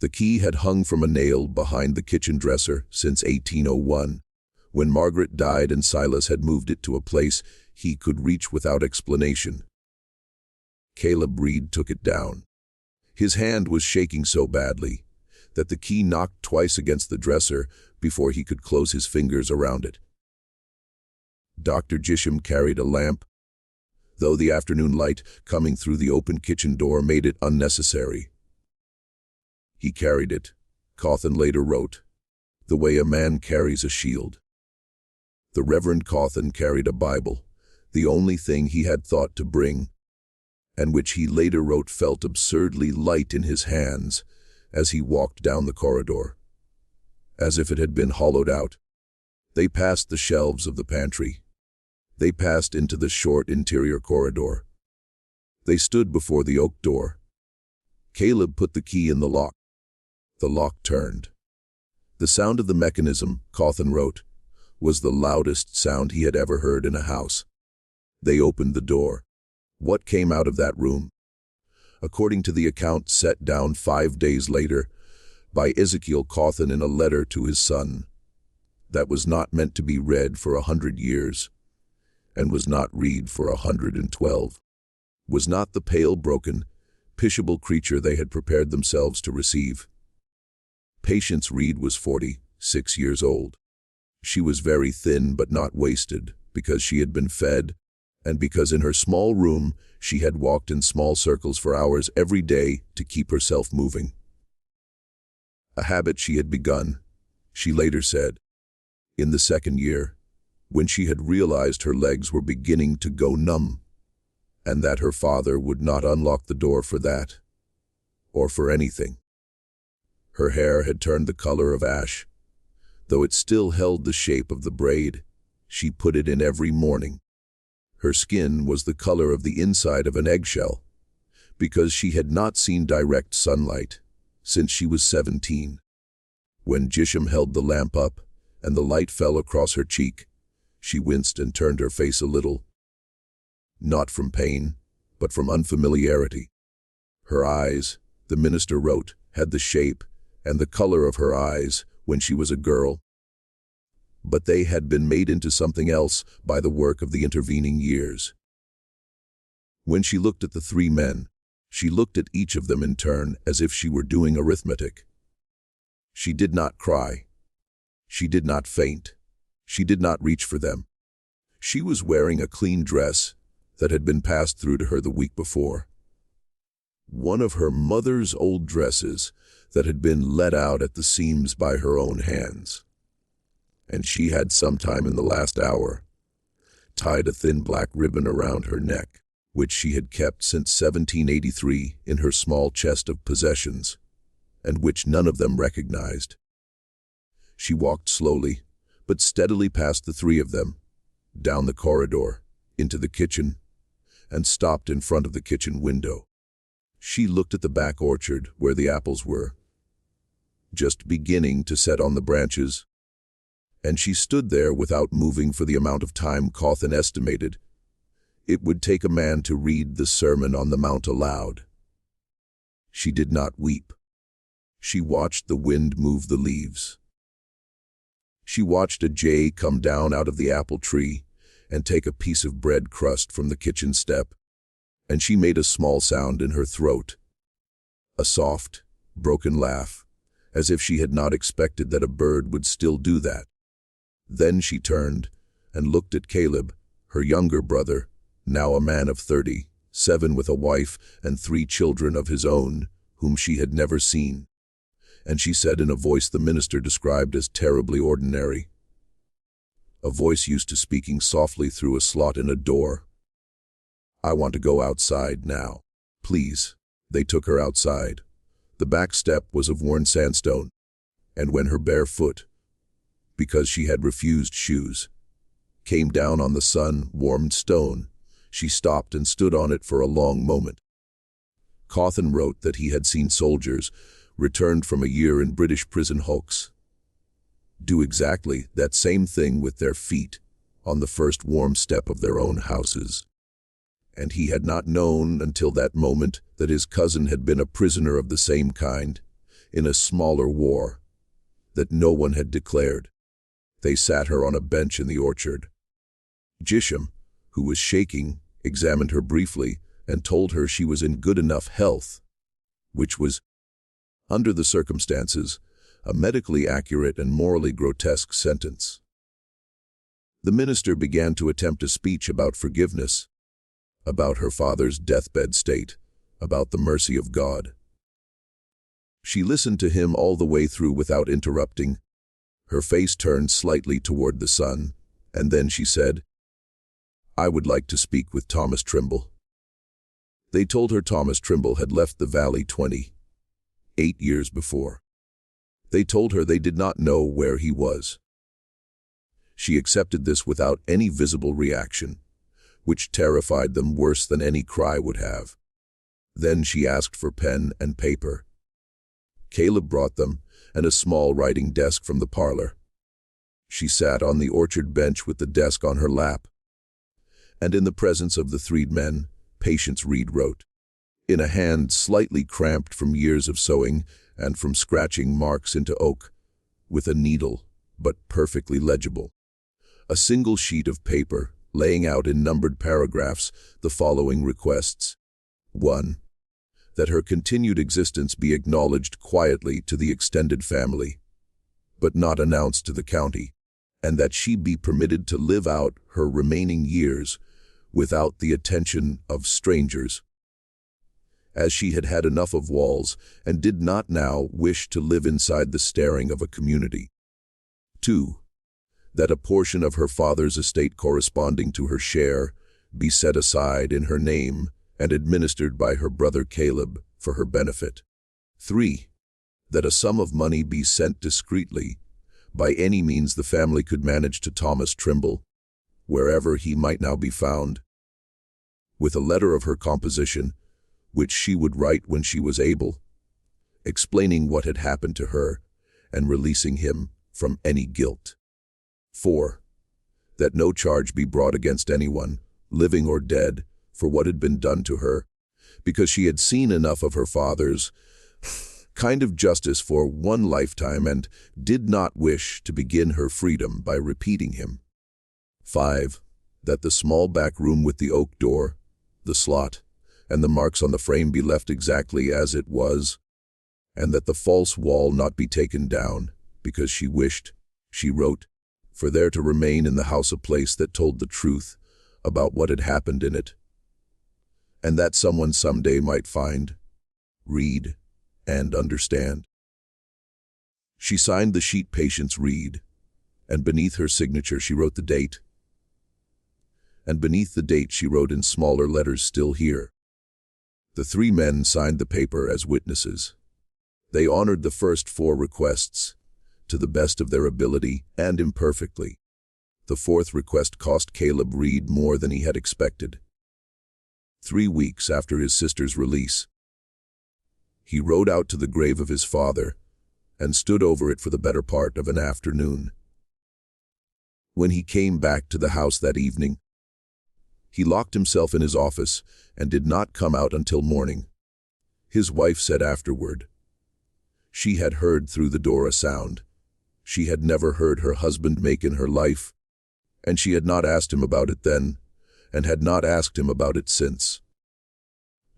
The key had hung from a nail behind the kitchen dresser since 1801, when Margaret died and Silas had moved it to a place he could reach without explanation. Caleb Reed took it down. His hand was shaking so badly that the key knocked twice against the dresser before he could close his fingers around it. Dr. Gisham carried a lamp, though the afternoon light coming through the open kitchen door made it unnecessary. He carried it, Cawthon later wrote, the way a man carries a shield. The Reverend Cawthon carried a Bible, the only thing he had thought to bring, and which he later wrote felt absurdly light in his hands as he walked down the corridor, as if it had been hollowed out. They passed the shelves of the pantry. They passed into the short interior corridor. They stood before the oak door. Caleb put the key in the lock. The lock turned. The sound of the mechanism, Cawthon wrote, was the loudest sound he had ever heard in a house. They opened the door. What came out of that room? According to the account set down 5 days later by Ezekiel Cawthon in a letter to his son, that was not meant to be read for 100 years, and was not read for 112, was not the pale, broken, pitiable creature they had prepared themselves to receive. Patience Reed was 46 years old. She was very thin but not wasted, because she had been fed, and because in her small room she had walked in small circles for hours every day to keep herself moving. A habit she had begun, she later said, in the 2nd year, when she had realized her legs were beginning to go numb, and that her father would not unlock the door for that, or for anything. Her hair had turned the color of ash. Though it still held the shape of the braid, she put it in every morning. Her skin was the color of the inside of an eggshell, because she had not seen direct sunlight since she was 17. When Gisham held the lamp up and the light fell across her cheek, she winced and turned her face a little, not from pain, but from unfamiliarity. Her eyes, the minister wrote, had the shape and the color of her eyes when she was a girl, but they had been made into something else by the work of the intervening years. When she looked at the 3 men, she looked at each of them in turn as if she were doing arithmetic. She did not cry. She did not faint. She did not reach for them. She was wearing a clean dress that had been passed through to her the week before. One of her mother's old dresses that had been let out at the seams by her own hands. And she had sometime in the last hour tied a thin black ribbon around her neck, which she had kept since 1783 in her small chest of possessions, and which none of them recognized. She walked slowly, but steadily past the 3 of them, down the corridor, into the kitchen, and stopped in front of the kitchen window. She looked at the back orchard where the apples were, just beginning to set on the branches, and she stood there without moving for the amount of time Cawthon estimated it would take a man to read the Sermon on the Mount aloud. She did not weep. She watched the wind move the leaves. She watched a jay come down out of the apple tree and take a piece of bread crust from the kitchen step, and she made a small sound in her throat, a soft, broken laugh, as if she had not expected that a bird would still do that. Then she turned and looked at Caleb, her younger brother, now a man of 37 with a wife and 3 children of his own, whom she had never seen. And she said in a voice the minister described as terribly ordinary, a voice used to speaking softly through a slot in a door, "I want to go outside now, please." They took her outside. The back step was of worn sandstone, and when her bare foot, because she had refused shoes, came down on the sun-warmed stone, she stopped and stood on it for a long moment. Cawthon wrote that he had seen soldiers returned from a year in British prison hulks, do exactly that same thing with their feet on the first warm step of their own houses. And he had not known until that moment that his cousin had been a prisoner of the same kind, in a smaller war, that no one had declared. They sat her on a bench in the orchard. Jisham, who was shaking, examined her briefly and told her she was in good enough health, which was, under the circumstances, a medically accurate and morally grotesque sentence. The minister began to attempt a speech about forgiveness, about her father's deathbed state, about the mercy of God. She listened to him all the way through without interrupting, her face turned slightly toward the sun, and then she said, "I would like to speak with Thomas Trimble." They told her Thomas Trimble had left the valley 28 years before. They told her they did not know where he was. She accepted this without any visible reaction, which terrified them worse than any cry would have. Then she asked for pen and paper. Caleb brought them, and a small writing desk from the parlor. She sat on the orchard bench with the desk on her lap, and in the presence of the three men, Patience Reed wrote, in a hand slightly cramped from years of sewing and from scratching marks into oak, with a needle, but perfectly legible. A single sheet of paper, laying out in numbered paragraphs the following requests. 1. That her continued existence be acknowledged quietly to the extended family, but not announced to the county, and that she be permitted to live out her remaining years without the attention of strangers, as she had had enough of walls and did not now wish to live inside the staring of a community. 2. That a portion of her father's estate corresponding to her share be set aside in her name and administered by her brother Caleb for her benefit. 3. That a sum of money be sent discreetly, by any means the family could manage, to Thomas Trimble, wherever he might now be found, with a letter of her composition, which she would write when she was able, explaining what had happened to her and releasing him from any guilt. 4. That no charge be brought against anyone, living or dead, for what had been done to her, because she had seen enough of her father's kind of justice for one lifetime and did not wish to begin her freedom by repeating him. 5. That the small back room with the oak door, the slot, and the marks on the frame be left exactly as it was, and that the false wall not be taken down, because she wished, she wrote, for there to remain in the house a place that told the truth about what had happened in it, and that someone someday might find, read, and understand. She signed the sheet Patience Reed, and beneath her signature she wrote the date, and beneath the date she wrote in smaller letters, "Still here." The three men signed the paper as witnesses. They honored the first 4 requests, to the best of their ability and imperfectly. The 4th request cost Caleb Reed more than he had expected. 3 weeks after his sister's release, he rode out to the grave of his father and stood over it for the better part of an afternoon. When he came back to the house that evening, he locked himself in his office and did not come out until morning. His wife said afterward, she had heard through the door a sound she had never heard her husband make in her life, and she had not asked him about it then, and had not asked him about it since.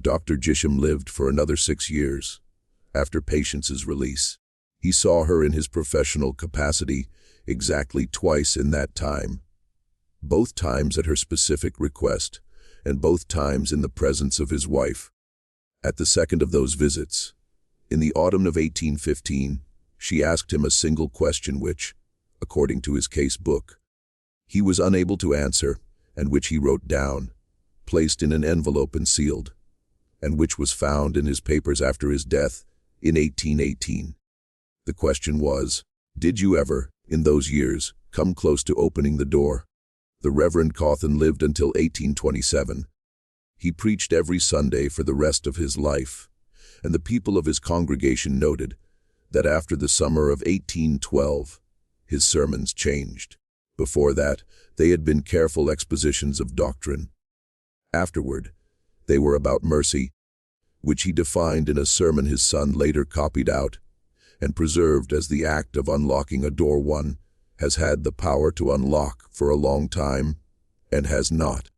Dr. Jisham lived for another 6 years after Patience's release. He saw her in his professional capacity exactly twice in that time, both times at her specific request, and both times in the presence of his wife. At the second of those visits, in the autumn of 1815, she asked him a single question which, according to his case book, he was unable to answer, and which he wrote down, placed in an envelope and sealed, and which was found in his papers after his death in 1818. The question was, did you ever, in those years, come close to opening the door? The Reverend Cawthon lived until 1827. He preached every Sunday for the rest of his life, and the people of his congregation noted that after the summer of 1812, his sermons changed. Before that, they had been careful expositions of doctrine. Afterward, they were about mercy, which he defined in a sermon his son later copied out and preserved as the act of unlocking a door one has had the power to unlock for a long time and has not.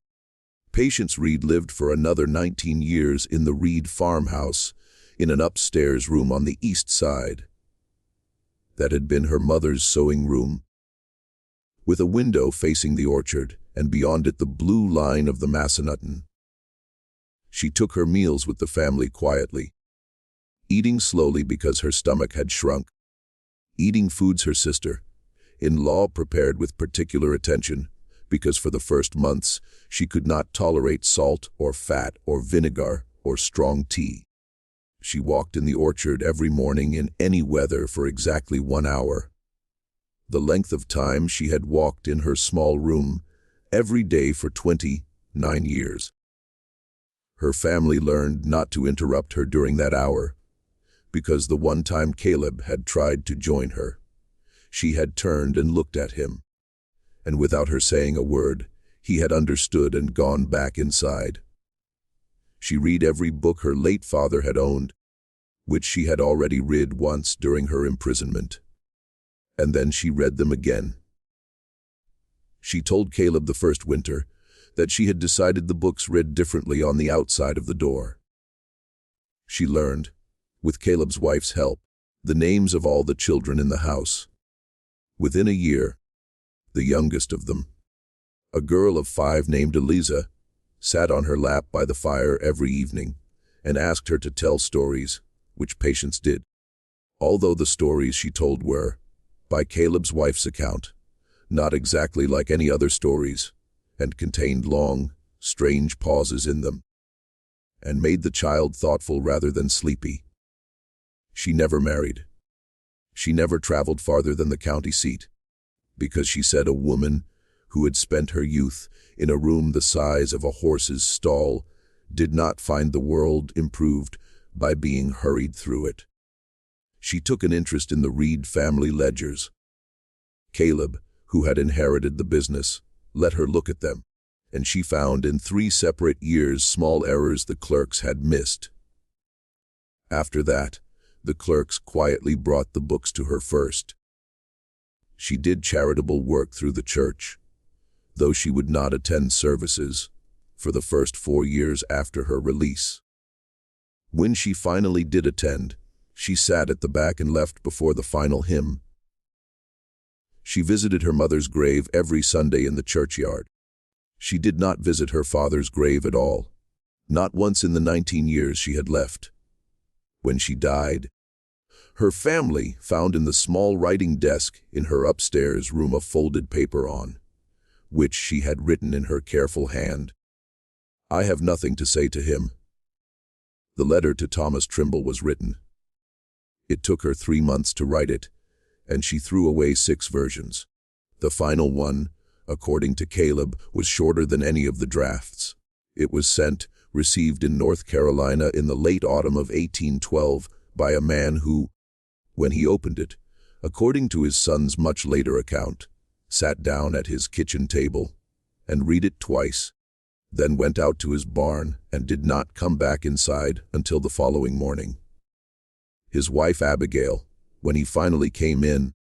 Patience Reed lived for another 19 years in the Reed farmhouse in an upstairs room on the east side. That had been her mother's sewing room, with a window facing the orchard and beyond it the blue line of the Massanutten. She took her meals with the family quietly, eating slowly because her stomach had shrunk, eating foods her sister-in-law prepared with particular attention because for the first months she could not tolerate salt or fat or vinegar or strong tea. She walked in the orchard every morning in any weather for exactly 1 hour. The length of time she had walked in her small room every day for 29 years. Her family learned not to interrupt her during that hour, because the one time Caleb had tried to join her, she had turned and looked at him, and without her saying a word, he had understood and gone back inside. She read every book her late father had owned, which she had already read once during her imprisonment, and then she read them again. She told Caleb the first winter that she had decided the books read differently on the outside of the door. She learned, with Caleb's wife's help, the names of all the children in the house. Within a year, the youngest of them, a girl of 5 named Eliza, sat on her lap by the fire every evening and asked her to tell stories, which Patience did. Although the stories she told were, by Caleb's wife's account, not exactly like any other stories, and contained long, strange pauses in them, and made the child thoughtful rather than sleepy. She never married. She never traveled farther than the county seat, because she said a woman who had spent her youth in a room the size of a horse's stall did not find the world improved by being hurried through it. She took an interest in the Reed family ledgers. Caleb, who had inherited the business, let her look at them, and she found in 3 separate years small errors the clerks had missed. After that, the clerks quietly brought the books to her first. She did charitable work through the church, though she would not attend services, for the first 4 years after her release. When she finally did attend, she sat at the back and left before the final hymn. She visited her mother's grave every Sunday in the churchyard. She did not visit her father's grave at all, not once in the 19 years she had left. When she died, her family found in the small writing desk in her upstairs room a folded paper on which she had written in her careful hand, "I have nothing to say to him." The letter to Thomas Trimble was written. It took her 3 months to write it, and she threw away 6 versions. The final one, according to Caleb, was shorter than any of the drafts. It was received in North Carolina in the late autumn of 1812 by a man who, when he opened it, according to his son's much later account, sat down at his kitchen table and read it twice, then went out to his barn and did not come back inside until the following morning. His wife Abigail, when he finally came in,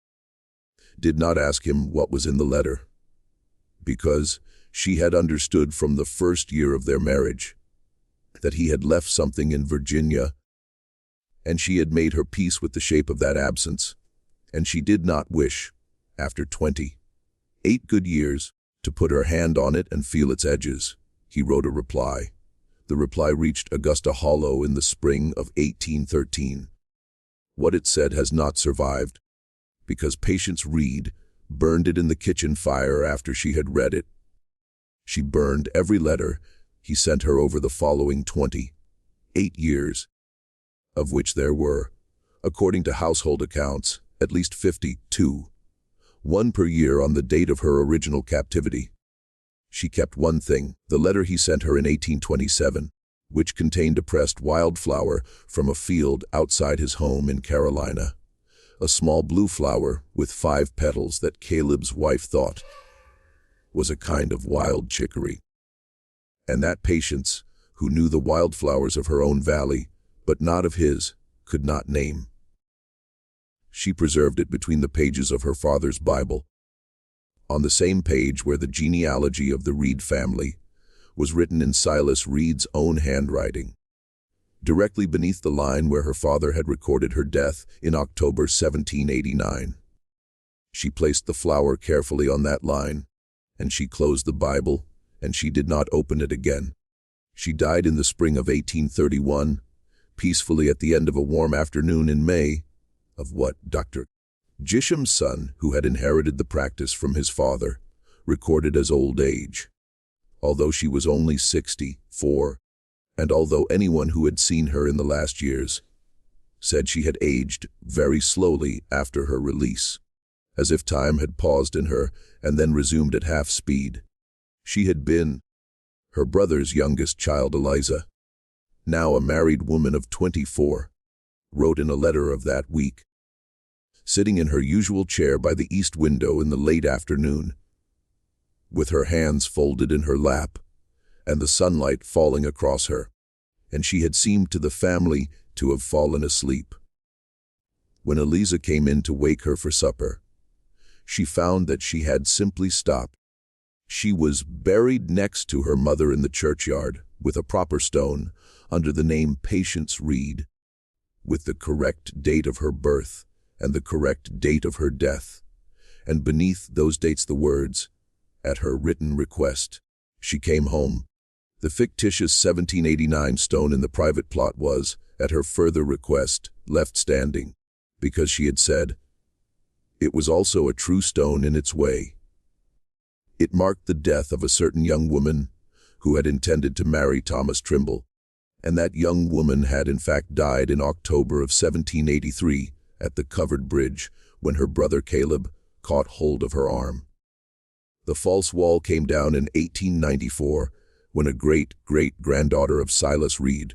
did not ask him what was in the letter, because she had understood from the first year of their marriage that he had left something in Virginia, and she had made her peace with the shape of that absence, and she did not wish, after 28 good years, to put her hand on it and feel its edges. He wrote a reply. The reply reached Augusta Hollow in the spring of 1813. What it said has not survived, because Patience Reed burned it in the kitchen fire after she had read it. She burned every letter he sent her over the following 28 years, of which there were, according to household accounts, at least 52, 1 per year on the date of her original captivity. She kept one thing, the letter he sent her in 1827, which contained a pressed wildflower from a field outside his home in Carolina, a small blue flower with 5 petals that Caleb's wife thought was a kind of wild chicory. And that Patience, who knew the wildflowers of her own valley, but not of his, could not name. She preserved it between the pages of her father's Bible. On the same page where the genealogy of the Reed family was written in Silas Reed's own handwriting, directly beneath the line where her father had recorded her death in October 1789. She placed the flower carefully on that line, and she closed the Bible, and she did not open it again. She died in the spring of 1831, peacefully at the end of a warm afternoon in May, of what Dr. Gisham's son, who had inherited the practice from his father, recorded as old age. Although she was only 64, and although anyone who had seen her in the last years said she had aged very slowly after her release, as if time had paused in her and then resumed at half speed. She had been her brother's youngest child, Eliza, now a married woman of 24, wrote in a letter of that week, sitting in her usual chair by the east window in the late afternoon, with her hands folded in her lap, and the sunlight falling across her, and she had seemed to the family to have fallen asleep. When Eliza came in to wake her for supper, she found that she had simply stopped. She was buried next to her mother in the churchyard, with a proper stone, under the name Patience Reed, with the correct date of her birth and the correct date of her death, and beneath those dates the words, "At her written request, she came home." The fictitious 1789 stone in the private plot was, at her further request, left standing, because she had said, it was also a true stone in its way. It marked the death of a certain young woman who had intended to marry Thomas Trimble, and that young woman had in fact died in October of 1783 at the covered bridge when her brother Caleb caught hold of her arm. The false wall came down in 1894 when a great-great-granddaughter of Silas Reed,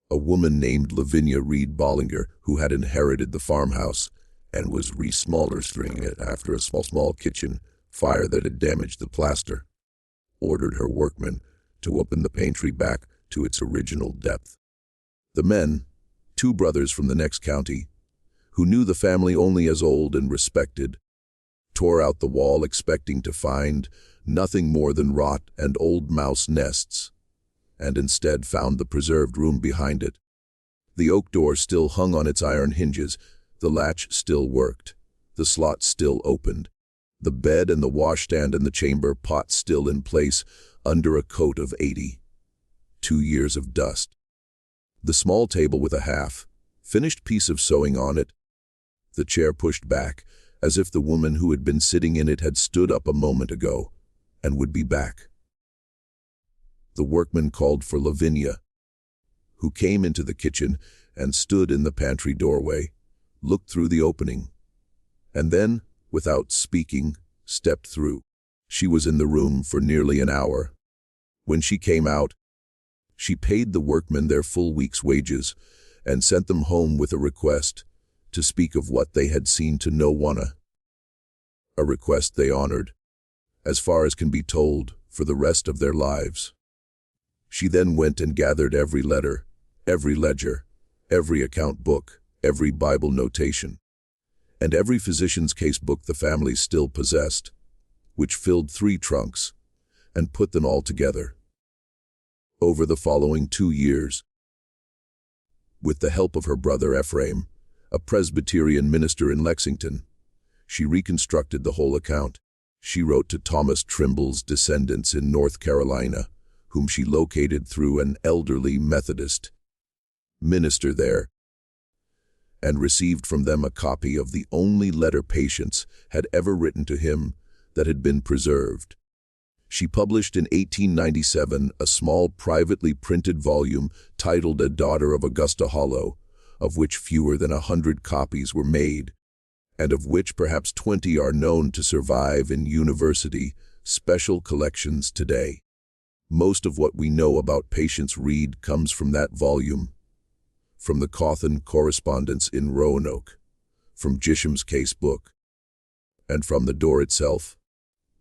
a woman named Lavinia Reed Bollinger, who had inherited the farmhouse and was resmallering it after a small kitchen fire that had damaged the plaster, ordered her workmen to open the pantry back to its original depth. The men, 2 brothers from the next county, who knew the family only as old and respected, tore out the wall expecting to find nothing more than rot and old mouse nests, and instead found the preserved room behind it. The oak door still hung on its iron hinges, the latch still worked, the slot still opened, the bed and the washstand and the chamber pot still in place under a coat of 82 years of dust. The small table with a half-finished piece of sewing on it, the chair pushed back, as if the woman who had been sitting in it had stood up a moment ago and would be back. The workman called for Lavinia, who came into the kitchen and stood in the pantry doorway, looked through the opening, and then, without speaking, stepped through. She was in the room for nearly an hour. When she came out, she paid the workmen their full week's wages and sent them home with a request to speak of what they had seen to no one. A request they honored, as far as can be told, for the rest of their lives. She then went and gathered every letter, every ledger, every account book, every Bible notation, and every physician's case book the family still possessed, which filled 3 trunks, and put them all together. Over the following 2 years, with the help of her brother Ephraim, a Presbyterian minister in Lexington, she reconstructed the whole account. She wrote to Thomas Trimble's descendants in North Carolina, whom she located through an elderly Methodist minister there, and received from them a copy of the only letter Patience had ever written to him that had been preserved. She published in 1897 a small privately printed volume titled A Daughter of Augusta Hollow, of which fewer than 100 copies were made, and of which perhaps 20 are known to survive in university special collections today. Most of what we know about Patience Reed comes from that volume, from the Cawthon correspondence in Roanoke, from Gisham's case book, and from the door itself,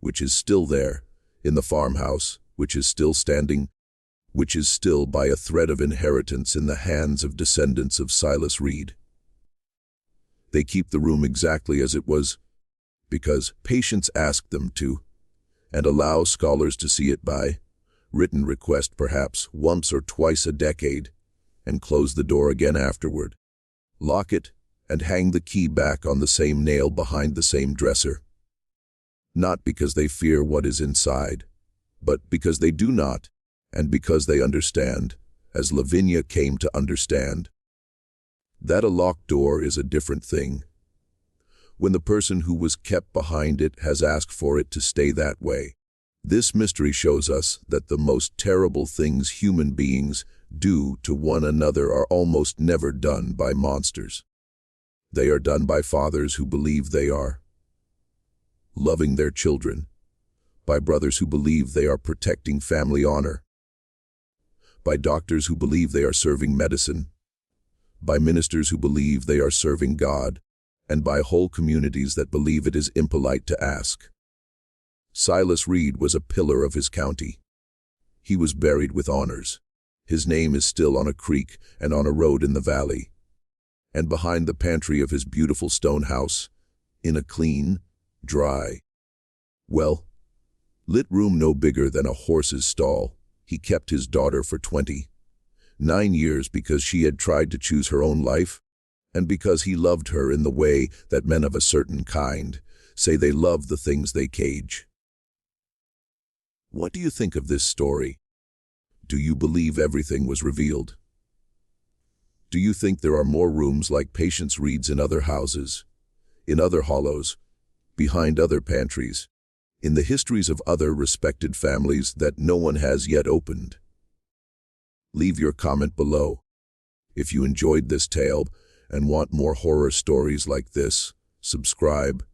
which is still there, in the farmhouse, which is still standing, which is still by a thread of inheritance in the hands of descendants of Silas Reed. They keep the room exactly as it was, because patients asked them to, and allow scholars to see it by written request perhaps once or twice a decade, and close the door again afterward, lock it, and hang the key back on the same nail behind the same dresser. Not because they fear what is inside, but because they do not, and because they understand, as Lavinia came to understand, that a locked door is a different thing. When the person who was kept behind it has asked for it to stay that way. This mystery shows us that the most terrible things human beings do to one another are almost never done by monsters. They are done by fathers who believe they are loving their children, by brothers who believe they are protecting family honor, by doctors who believe they are serving medicine, by ministers who believe they are serving God, and by whole communities that believe it is impolite to ask. Silas Reed was a pillar of his county. He was buried with honors. His name is still on a creek and on a road in the valley. And behind the pantry of his beautiful stone house, in a clean, dry, lit room no bigger than a horse's stall, he kept his daughter for 29 years because she had tried to choose her own life, and because he loved her in the way that men of a certain kind say they love the things they cage. What do you think of this story? Do you believe everything was revealed? Do you think there are more rooms like Patience Reed's in other houses, in other hollows, behind other pantries, in the histories of other respected families that no one has yet opened? Leave your comment below. If you enjoyed this tale and want more horror stories like this, subscribe,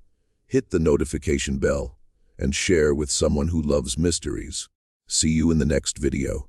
hit the notification bell, and share with someone who loves mysteries. See you in the next video.